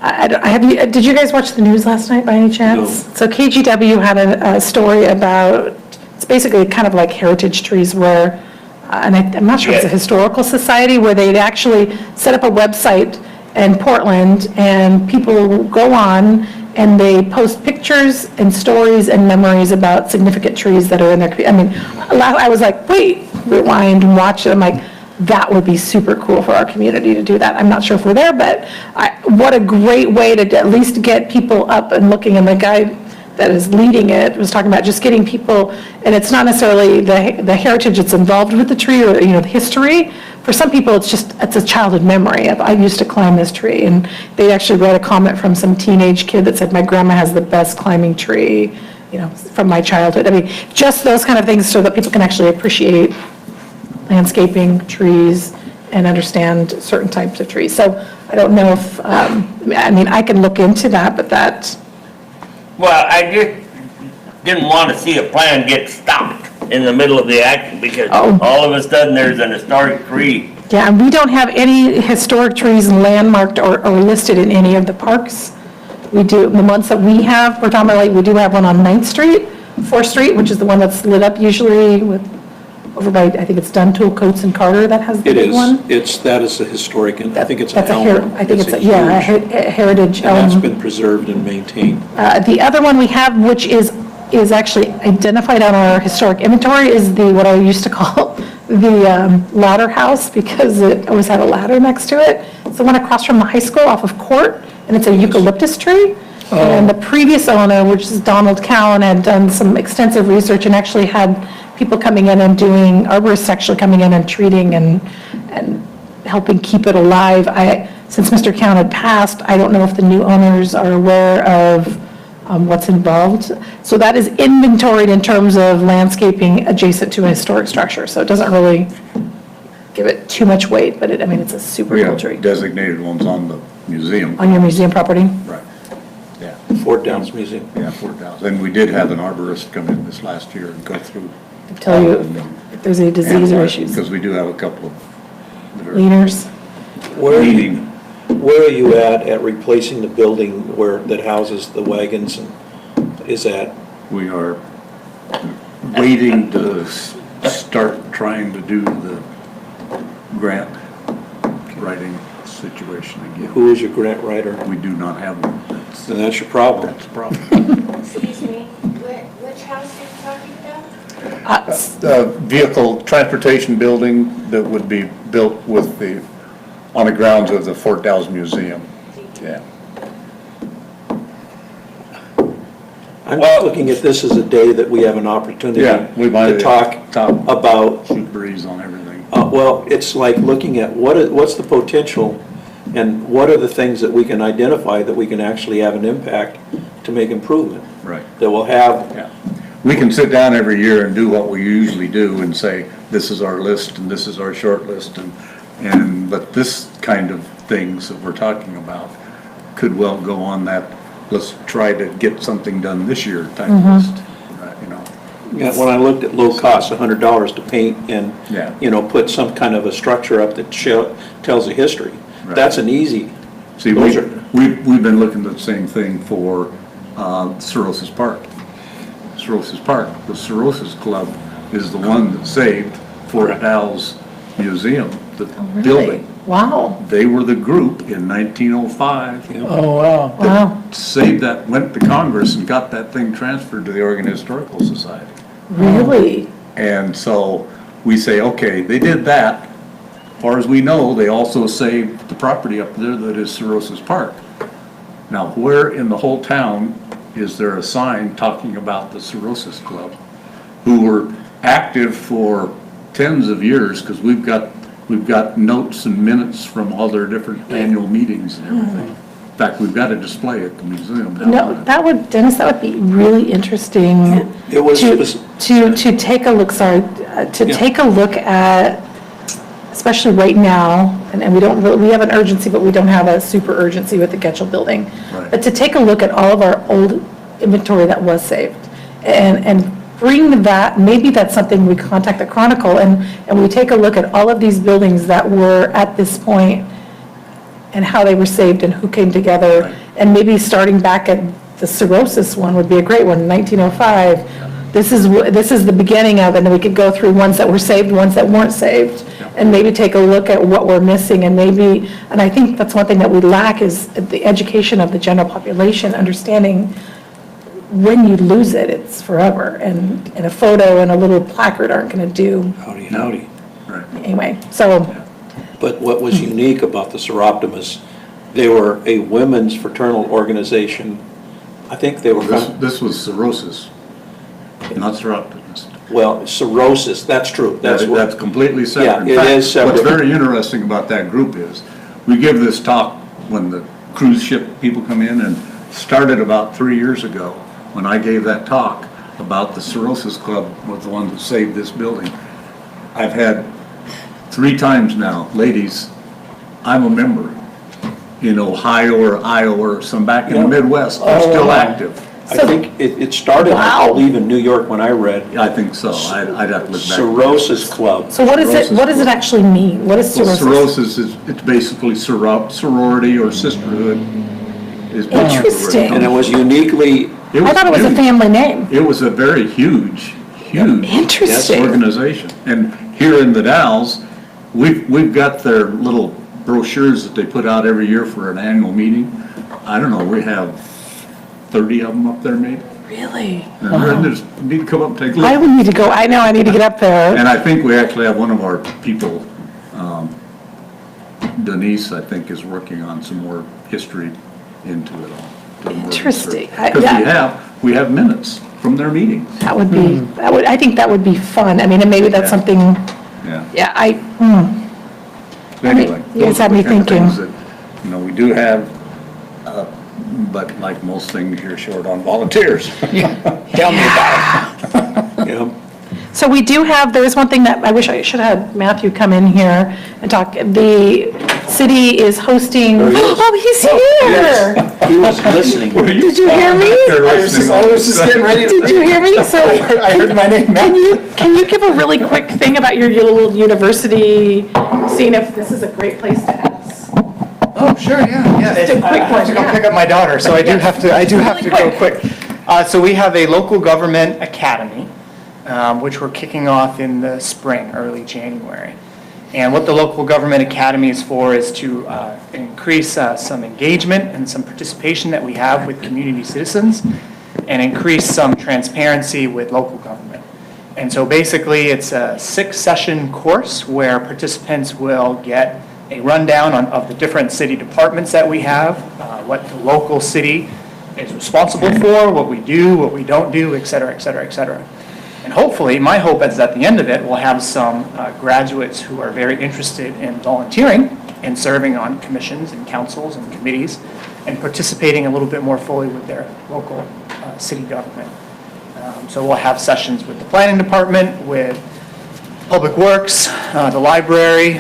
Did you guys watch the news last night by any chance? So KGW had a story about, it's basically kind of like heritage trees where, and I'm not sure if it's a Yes. historical society, where they'd actually set up a website in Portland, and people go on and they post pictures and stories and memories about significant trees that are in their, I mean, I was like, wait, rewind and watch it. I'm like, that would be super cool for our community to do that. I'm not sure if we're there, but what a great way to at least get people up and looking. And the guy that is leading it was talking about just getting people, and it's not necessarily the heritage that's involved with the tree or, the history. For some people, it's a childhood memory of, I used to climb this tree. And they actually read a comment from some teenage kid that said, my grandma has the best climbing tree you know, from my childhood. I mean, just those kind of things so that people can actually appreciate landscaping, trees, and understand certain types of trees. So I don't know if, I mean, I can look into that, but that, Well, I just didn't want to see a plan get stopped in the middle of the action because Oh. all of a sudden there's an historic tree. yeah, and we don't have any historic trees landmarked or listed in any of the parks. We do, the ones that we have predominantly, we do have one on 9th Street, 4th Street, which is the one that's lit up usually with, over by, I think it's Duntool, Coates and Carter that has the It big is, one. that is a historic, and I think it's an That's a elm. I think it's, a yeah, a huge- heritage And that's elm. been preserved and maintained. The other one we have, which is actually identified on our historic inventory, is the, what I used to call the ladder house, because it always had a ladder next to it. It's the one across from the high school off of Court, and it's a eucalyptus tree. And the previous owner, which is Donald Cowan, had done some extensive research and actually had people coming in and doing, arborists actually coming in and treating and helping keep it alive. Since Mr. Cowan had passed, I don't know if the new owners are aware of what's involved. So that is inventoried in terms of landscaping adjacent to a historic structure. So it doesn't really give it too much weight, but I mean, it's a super We cool have tree. designated ones on the museum. On your museum property? Right. Yeah, Fort Downs Museum. yeah, 4,000. And we did have an arborist come in this last year and go through. Tell you if there's any disease or issues. Because we do have a couple of that are Leaners? needing. Where are you at replacing the building that houses the wagons? And is that, We are waiting to start trying to do the grant writing situation again. who is your grant writer? We do not have one. And that's your problem. That's the problem. Excuse me, which house are you talking about? The vehicle transportation building that would be built with on the grounds of the Fort Dalles Museum. Yeah. I'm just looking at this as a day that we have an opportunity Yeah, we might to talk about, Shoot breeze on everything. well, it's like looking at what's the potential and what are the things that we can identify that we can actually have an impact to make improvement, Right. that will have, Yeah. We can sit down every year and do what we usually do and say, this is our list and this is our short list but this kind of things that we're talking about could well go on that, let's try to get something done this year type list, you know. Yeah, when I looked at low cost, $100 to paint and, Yeah. put some kind of a structure up that tells a history. Right. That's an easy, See, Those we've been looking at the same thing for Cirrhosis Park. Cirrhosis Park, the Cirrhosis Club is the one that saved Fort Dalles Museum, the building. Wow, They were the group in 1905 Oh, wow. wow, that saved that, went to Congress and got that thing transferred to the Oregon Historical Society. really? And so we say, okay, they did that. As far as we know, they also saved the property up there that is Cirrhosis Park. Now, where in the whole town is there a sign talking about the Cirrhosis Club, who were active for tens of years, because we've got notes and minutes from all their different annual meetings and everything. In fact, we've got a display at the museum down No, there. that would, Dennis, that would be really interesting It was- to take a look, sorry, to Yeah. take a look at, especially right now, and we don't, we have an urgency, but we don't have a super urgency with the Getchell building. Right. But to take a look at all of our old inventory that was saved and bring that, maybe that's something we contact the Chronicle and we take a look at all of these buildings that were at this point and how they were saved and who came together. Right. And maybe starting back at the Cirrhosis one would be a great one, 1905. This is the beginning of it, and then we could go through ones that were saved, ones that weren't saved, and maybe take a look at what we're missing, and I think that's one thing that we lack is the education of the general population, understanding when you lose it, it's forever, and a photo and a little placard aren't gonna do, howdy, howdy. Right. anyway, so, But what was unique about the Seroptimus, they were a women's fraternal organization. I think they were, This was Cirrhosis, not Seroptimus. well, cirrhosis, that's true. That's That's what, completely separate. Yeah, In it fact, is separate. What's very interesting about that group is, we give this talk when the cruise ship people come in, and started about 3 years ago when I gave that talk about the Cirrhosis Club was the one that saved this building. I've had 3 times now, ladies, I'm a member in Ohio or Iowa or some back in the Midwest, they're still active. I think it started, I believe, in New York when I read I think so, I'd have to look back. Cirrhosis Club. So what is it, what does it actually mean? What is Well, cirrhosis? cirrhosis is, it's basically sorority or sisterhood. Is basically where it Interesting. comes And it was uniquely, from. I thought it was a huge. family name. It was a very huge Interesting. organization. And here in the Dalles, we've got their little brochures that they put out every year for an annual meeting. I don't know, we have 30 of them up there maybe. Really? And they just need to come up and take a I look. would need to go, I know, I need to get up there. And I think we actually have one of our people, Denise, I think, is working on some more history into it all. Interesting. Because we have minutes from their meetings. That would be, I think that would be fun. I mean, and maybe that's Yeah. something, Yeah. Anyway. You guys those are had me the kind of thinking. things that, we do have, but like most things, you're short on volunteers. Tell me about it. yeah, So we do have, there is one thing that I wish I should have had Matthew come in here and talk. The city is hosting, There he is. oh, he's here. he was listening. Did you hear me? I was just getting ready Did you hear me? So I heard my name, can you give a really quick thing about your little university, seeing if this is a great place to ask? Oh, sure, yeah. Just a quick I have to one, go yeah. pick up my daughter, so I do have to Really go quick. So we have a local government academy, which we're kicking off in the spring, early January. And what the local government academy is for is to increase some engagement and some participation that we have with community citizens and increase some transparency with local government. And so basically, it's a 6-session course where participants will get a rundown of the different city departments that we have, what the local city is responsible for, what we do, what we don't do, et cetera, et cetera, et cetera. And hopefully, my hope is at the end of it, we'll have some graduates who are very interested in volunteering and serving on commissions and councils and committees and participating a little bit more fully with their local city government. So we'll have sessions with the planning department, with Public Works, the library.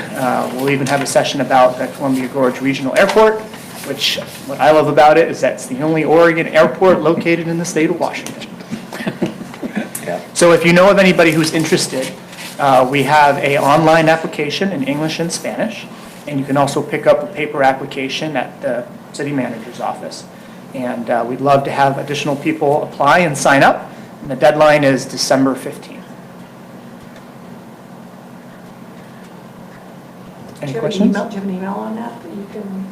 We'll even have a session about the Columbia Gorge Regional Airport, which what I love about it is that's the only Oregon airport located in the state of Washington. So if you know of anybody who's interested, we have an online application in English and Spanish, and you can also pick up a paper application at the city manager's office. And we'd love to have additional people apply and sign up, and the deadline is December 15th. Any questions? Do you have an email on that you can?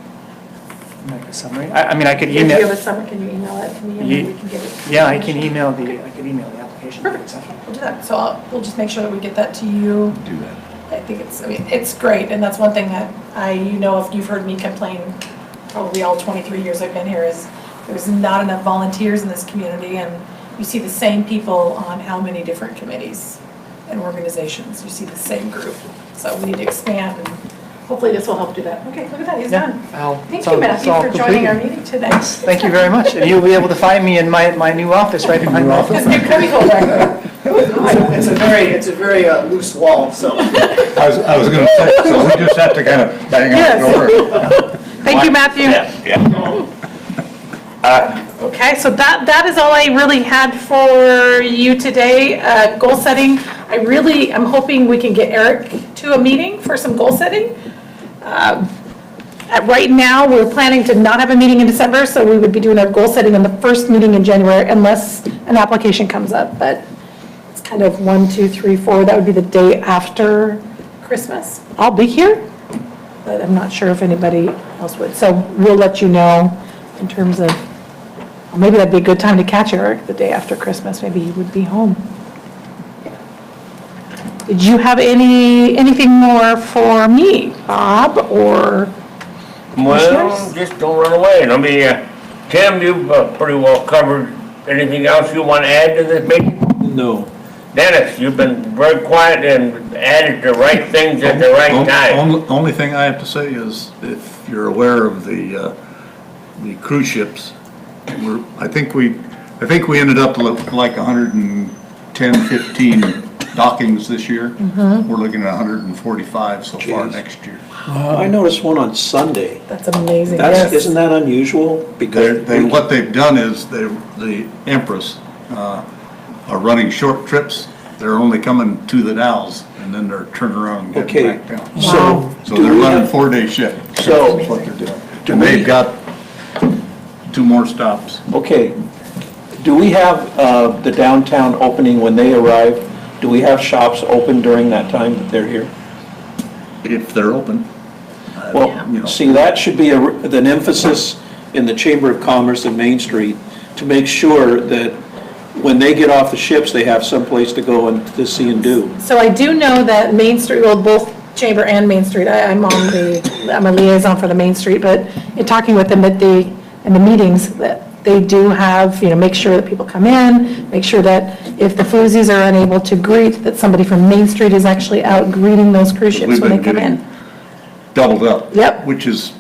Make a summary? I mean, I could If you have email, a summary, can you email it to me and then we can get it? yeah, I can email the application. Perfect. We'll do that. So we'll just make sure that we get that to you. Do that. I think it's great, and that's one thing that if you've heard me complain, probably all 23 years I've been here, is there's not enough volunteers in this community, and you see the same people on how many different committees and organizations. You see the same group. So we need to expand, and hopefully this will help do that. Okay, look at that, he's Yeah, done. Thank it's all- you, it's Matthew, all for joining our completed. meeting today. Thank you very much, and you'll be able to find me in my new office right behind my office. This new cubbyhole back there. It's a very loose wall, so. I was gonna say, so we just have to kind of bang on the door. Thank you, Matthew. Yeah. Okay, so that is all I really had for you today. Goal setting, I'm hoping we can get Eric to a meeting for some goal setting. Right now, we're planning to not have a meeting in December, so we would be doing our goal setting on the first meeting in January unless an application comes up, but it's kind of 1, 2, 3, 4, that would be the day after Christmas. I'll be here, but I'm not sure if anybody else would. So we'll let you know in terms of, well, maybe that'd be a good time to catch Eric the day after Christmas. Maybe he would be home. Did you have anything more for me, Bob, or? Well, Commissioners? just don't run away. I mean, Tim, you've pretty well covered anything else you want to add to this meeting? No. Dennis, you've been very quiet and added the right things at the right time. Only thing I have to say is, if you're aware of the cruise ships, I think we I think we ended up like 110, 15 dockings this year. We're looking at 145 so far Jeez. next year. I noticed one on Sunday. That's amazing, That's, yes. isn't that unusual? Because What they've done is, the Empress are running short trips. They're only coming to the Dalles, and then they're turning around and Okay. getting back down. So, So do they're we running have, 4-day shift. So, That's what they're doing. do And we- they've got 2 more stops. okay, do we have the downtown opening when they arrive? Do we have shops open during that time that they're here? If they're open. Well, You know. see, that should be an emphasis in the Chamber of Commerce and Main Street to make sure that when they get off the ships, they have someplace to go and to see and do. So I do know that Main Street, well, both Chamber and Main Street, I'm a liaison for the Main Street, but in talking with them in the meetings, that they do have, make sure that people come in, make sure that if the floozies are unable to greet, that somebody from Main Street is actually out greeting those cruise ships We've when they been come getting in. doubled up. Yep. Which is,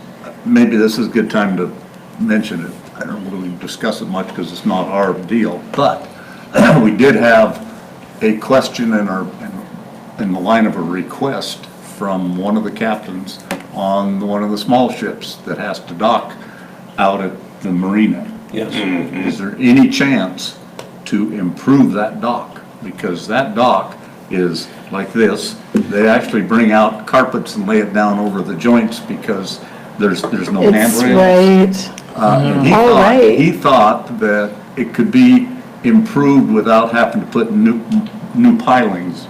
maybe this is a good time to mention it. I don't really discuss it much because it's not our deal, but we did have a question in the line of a request from one of the captains on one of the small ships that has to dock out at the marina. Yes. Is there any chance to improve that dock? Because that dock is like this. They actually bring out carpets and lay it down over the joints because there's no It's handrails. right. And All right. he thought that it could be improved without having to put new pilings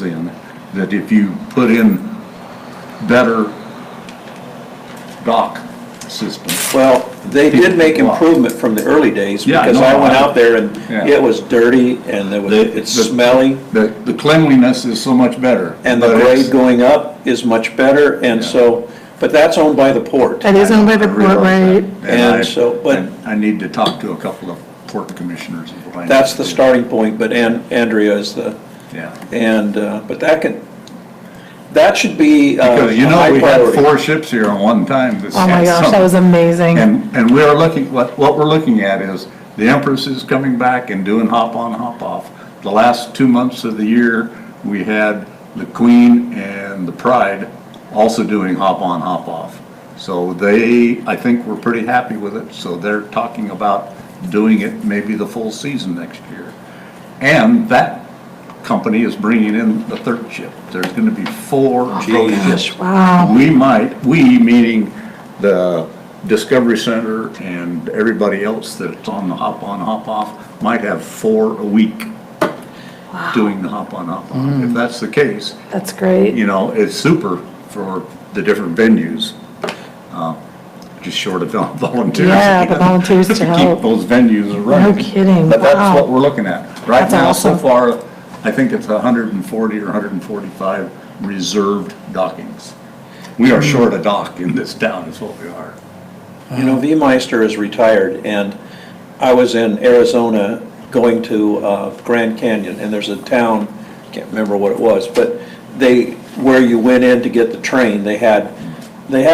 in. That if you put in better dock system. Well, they did make improvement from the early days, Yeah, I because know. I went out there and Yeah. it was dirty and it's smelly, The cleanliness is so much better. and the but it's- grade going up is much better, and Yeah. so, but that's owned by the port. That is owned by the I port, realize right? that. And I- so, but- and I need to talk to a couple of port commissioners. and find That's out. the starting point, but Andrea is the, Yeah. and, but that should be a Because high we had priority. 4 ships here on one time this Oh my gosh, summer. that was amazing. And we are looking, what we're looking at is the Empress is coming back and doing hop on, hop off. The last 2 months of the year, we had the Queen and the Pride also doing hop on, hop off. So I think we're pretty happy with it, so they're talking about doing it maybe the full season next year. And that company is bringing in the 3rd ship. There's gonna be 4 approach ships. Wow. We meaning the Discovery Center and everybody else that's on the hop on, hop off, might have 4 a week doing the hop on, hop off. If that's the case, That's great. it's super for the different venues. Just short of volunteers. Yeah, the volunteers to help. Keep those venues running. No kidding, But that's wow. what we're looking at. Right That's now, so awesome. far, I think it's 140 or 145 reserved dockings. We are short a dock in this town, is what we are. V. Meister is retired, and I was in Arizona going to Grand Canyon, and there's a town, can't remember what it was, but where you went in to get the train, they had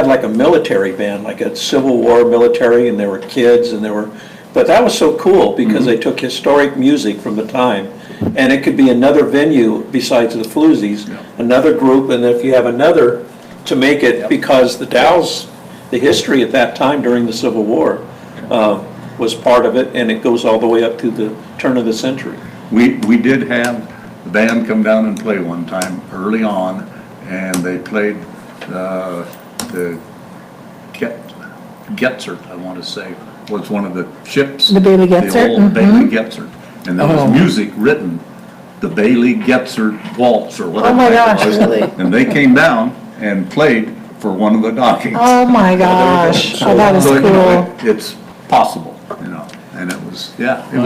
like a military band, like a Civil War military, and there were kids, but that was so cool, because they took historic music from the time, and it could be another venue besides the Floozies, another group, and if you have another, to make it, because the Dalles, the history at that time during the Civil War was part of it, and it goes all the way up to the turn of the century. We did have the band come down and play one time early on, and they played the Getzert, I want to say, was one of the ships. The Bailey Getzert, The old Bailey Getzert. And there Oh. was music written, the Bailey Getzert Waltz or whatever. Oh my the heck it gosh, was. really? And they came down and played for one of the dockings. Oh my gosh, So- oh, that is so, cool. It's possible, and it was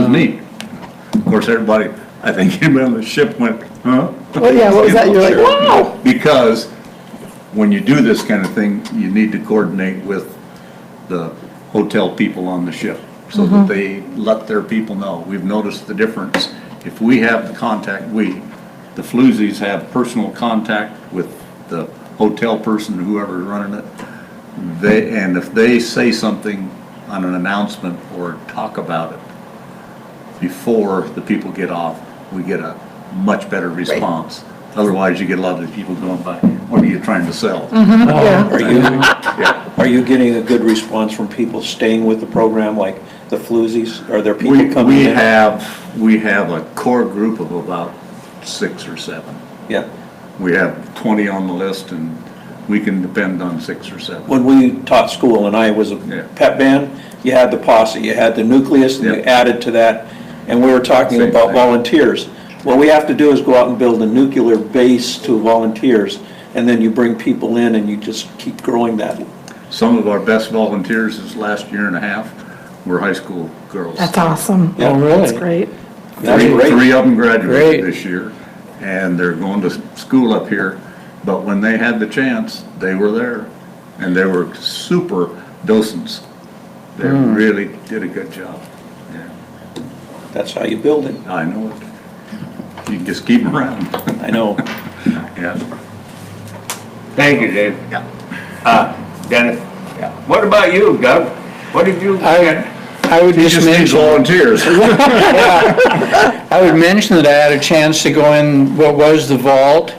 neat. Of course, everybody, I think anybody on the ship went, huh? Well, yeah, what was that? You're like, Sure. wow. Because when you do this kind of thing, you need to coordinate with the hotel people on the ship so that they let their people know. We've noticed the difference. If we have the contact, the Floozies have personal contact with the hotel person, whoever's running it, and if they say something on an announcement or talk about it, before the people get off, we get a much better response. Otherwise, you get a lot of the people going by, what are you trying to sell? Are you getting a good response from people staying with the program, like the floozies? Are there people coming We in? we have a core group of about 6 or 7. Yeah. We have 20 on the list, and we can depend on 6 or 7. When we taught school and I was a Yeah. pep band, you had the posse, you had the nucleus, and you Yeah. added to that, and we were talking Same about thing. volunteers. What we have to do is go out and build a nuclear base to volunteers, and then you bring people in and you just keep growing that. Some of our best volunteers this last year and a half were high school girls. That's awesome. Yeah. Oh, really? That's great. That's great. Three of them Great. graduated this year, and they're going to school up here. But when they had the chance, they were there, and they were super docents. They really did a good job. Yeah, That's how you build it. I know it. You can just keep them around. I know. Yeah. Thank you, Dave. Yeah. Dennis? Yeah. What about you, Doug? What did you get? I would He just just needs mention, volunteers. I would mention that I had a chance to go in what was the vault,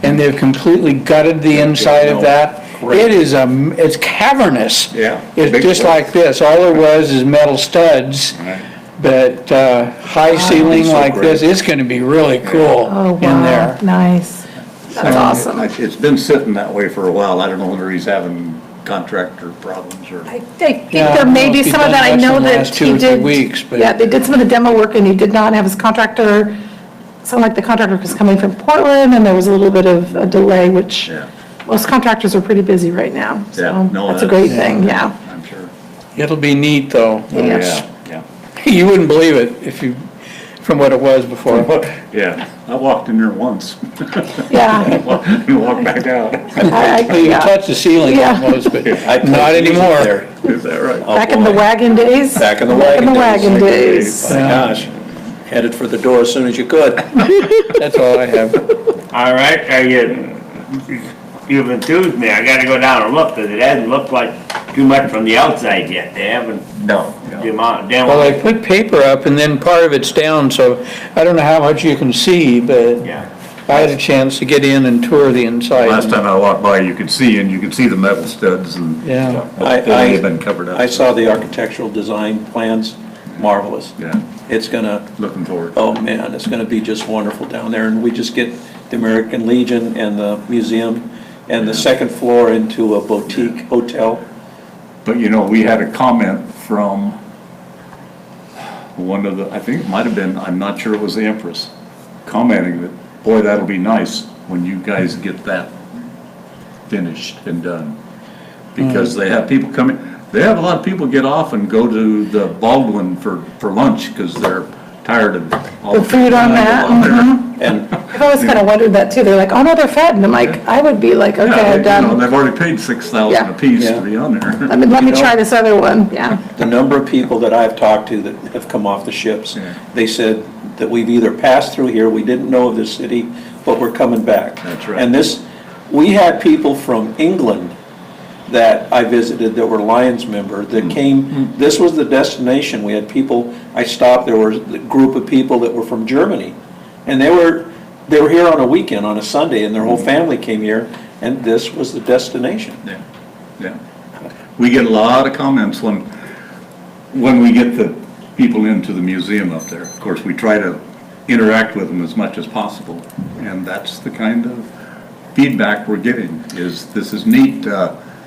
and they've completely gutted the inside of that. It is it's cavernous. Yeah. It's Big just place. like this. All there was is metal studs, Right. but high ceiling so like great. this, it's gonna be really cool Oh, in wow, there. nice. That's awesome. It's been sitting that way for a while. I don't know whether he's having contractor problems or. I think Yeah, there may well, be he's some of done that. I less know in the that last 2 he or 3 did. weeks, but- Yeah, they did some of the demo work and he did not have his contractor, sounded like the contractor was coming from Portland and there was a little bit of a delay, which Yeah. most contractors are pretty busy right now. Yeah, So no, that's a great that's- thing, yeah. I'm sure. It'll be neat, though. Yes. Yeah. You wouldn't believe it if you, from what it was before. Yeah, I walked in there once. Yeah. You walk back out. You Yeah. touch the ceiling Yeah. almost, but I played not music anymore. there. Is that right? Oh, Back in the boy. wagon days? Back in the Back in wagon the days. wagon days. My gosh, headed for the door as soon as you could. That's all I have. All right, you've enthused me. I gotta go down and look, because it hasn't looked like too much from the outside yet. They haven't. No. The amount, Well, I put paper up and then part of it's down, so I don't know how much you can see, but Yeah. I had a chance to get in and tour the inside. Last time I walked by, you could see, and you could see the metal studs and. Yeah. They've been covered up. I saw the architectural design plans, marvelous. Yeah, It's gonna, looking forward. oh man, it's gonna be just wonderful down there. And we just get the American Legion and the museum and the second floor into a boutique hotel. But you know, we had a comment from one of the, I think it might have been, I'm not sure it was the Empress, commenting that, boy, that'll be nice when you guys get that finished and done. Because they have people coming, they have a lot of people get off and go to the Baldwin for lunch because they're tired of all The food on that, out there. And I've always kind of wondered that too. They're like, oh no, they're fed. And I'm like, I would be like, okay, Yeah, I've you know, done, they've already paid $6,000 Yeah. apiece Yeah. to be on there. let me You know- try this other one, yeah. the number of people that I've talked to that have come off the ships, Yeah. they said that we've either passed through here, we didn't know of this city, but we're coming back. That's right. And this, we had people from England that I visited that were Lions member that came, this was the destination. We had people, I stopped, there was a group of people that were from Germany. And they were here on a weekend, on a Sunday, and their whole family came here, and this was the destination. Yeah, yeah. We get a lot of comments when we get the people into the museum up there. Of course, we try to interact with them as much as possible, and that's the kind of feedback we're getting, is this is neat.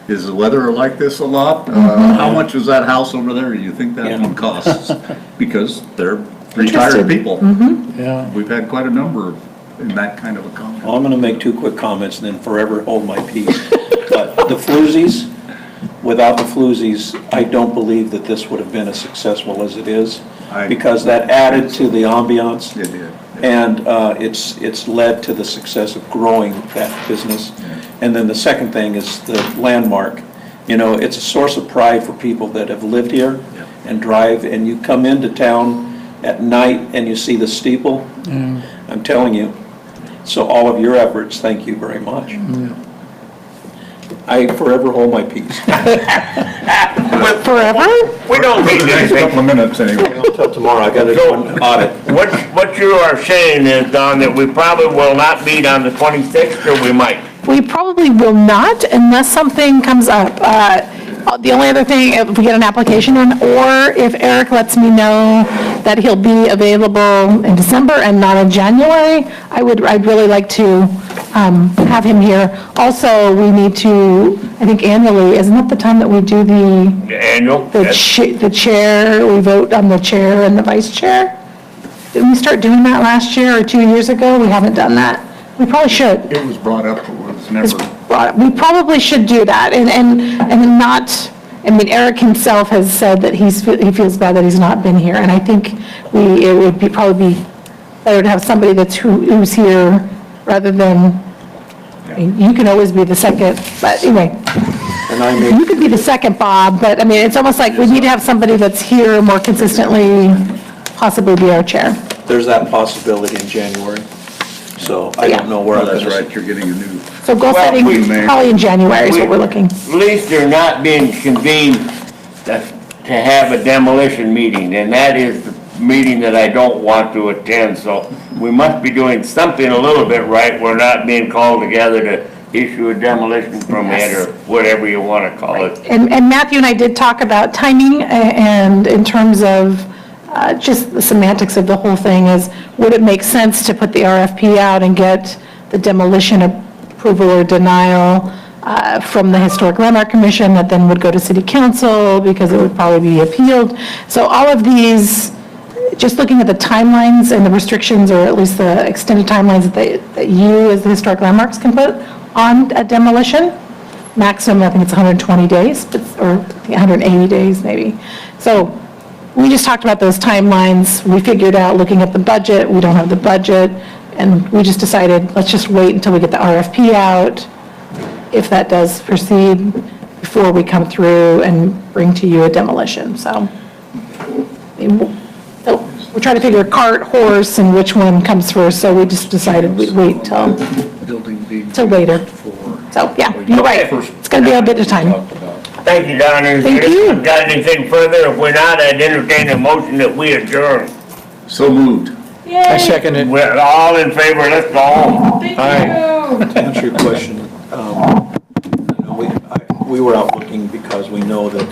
Is the weather like this a lot? How much is that house over there? Do you think that Yeah. one costs? Because they're retired people. Yeah. We've had quite a number in that kind of a comment. Well, I'm gonna make 2 quick comments and then forever hold my peace. But the floozies, without the floozies, I don't believe that this would have been as successful as it is. Because that added to the ambiance. It did. And it's led to the success of growing that business. And then the second thing is the landmark. You know, it's a source of pride for people that have lived here Yeah. and drive, and you come into town at night and you see the steeple. I'm telling you. So all of your efforts, thank you very much. I forever hold my peace. Forever? We don't need Next anything. couple of minutes anyway. Until tomorrow, I got to do an audit. What you are saying is, Don, that we probably will not meet on the 26th, or we might. We probably will not unless something comes up. The only other thing, if we get an application in, or if Eric lets me know that he'll be available in December and not in January, I'd really like to have him here. Also, we need to, I think annually, isn't it the time that we do the Annual? the chair, we vote on the chair and the vice chair? Didn't we start doing that last year or 2 years ago? We haven't done that. We probably should. It was brought up, but was never, We probably should do that, and not, I mean, Eric himself has said that he feels bad that he's not been here, and I think it would probably be better to have somebody who's here rather than, I mean, you can always be the second, but anyway, And I you could be the second, Bob, but I mean, it's almost like we need to have somebody that's here more consistently, possibly be our chair. there's that possibility in January. So I don't know where well, I'm that's going right, you're getting a new, So goal setting, we may- probably in January is what we're looking. At least they're not being convened to have a demolition meeting, and that is the meeting that I don't want to attend, so we must be doing something a little bit right. We're not being called together to issue a demolition permit or whatever you want to call it. And Matthew and I did talk about timing, and in terms of just the semantics of the whole thing is, would it make sense to put the RFP out and get the demolition approval or denial from the Historic Landmark Commission that then would go to City Council because it would probably be appealed? So all of these, just looking at the timelines and the restrictions, or at least the extended timelines that you as the Historic Landmarks can put on a demolition, maximum, I think it's 120 days, or 180 days maybe. So we just talked about those timelines. We figured out, looking at the budget, we don't have the budget, and we just decided, let's just wait until we get the RFP out, if that does proceed, before we come through and bring to you a demolition, so. We're trying to figure cart, horse, and which one comes first, so we just decided we'd wait till building being. Till later. For. So, yeah, you're right. It's going to be a bit of time. Thank you, Don. Thank you. Got anything further? If we're not, I'd entertain a motion that we adjourn. So moved. I second it. We're all in favor, let's go home. Thank Aye. you. to answer your question. We were out looking because we know that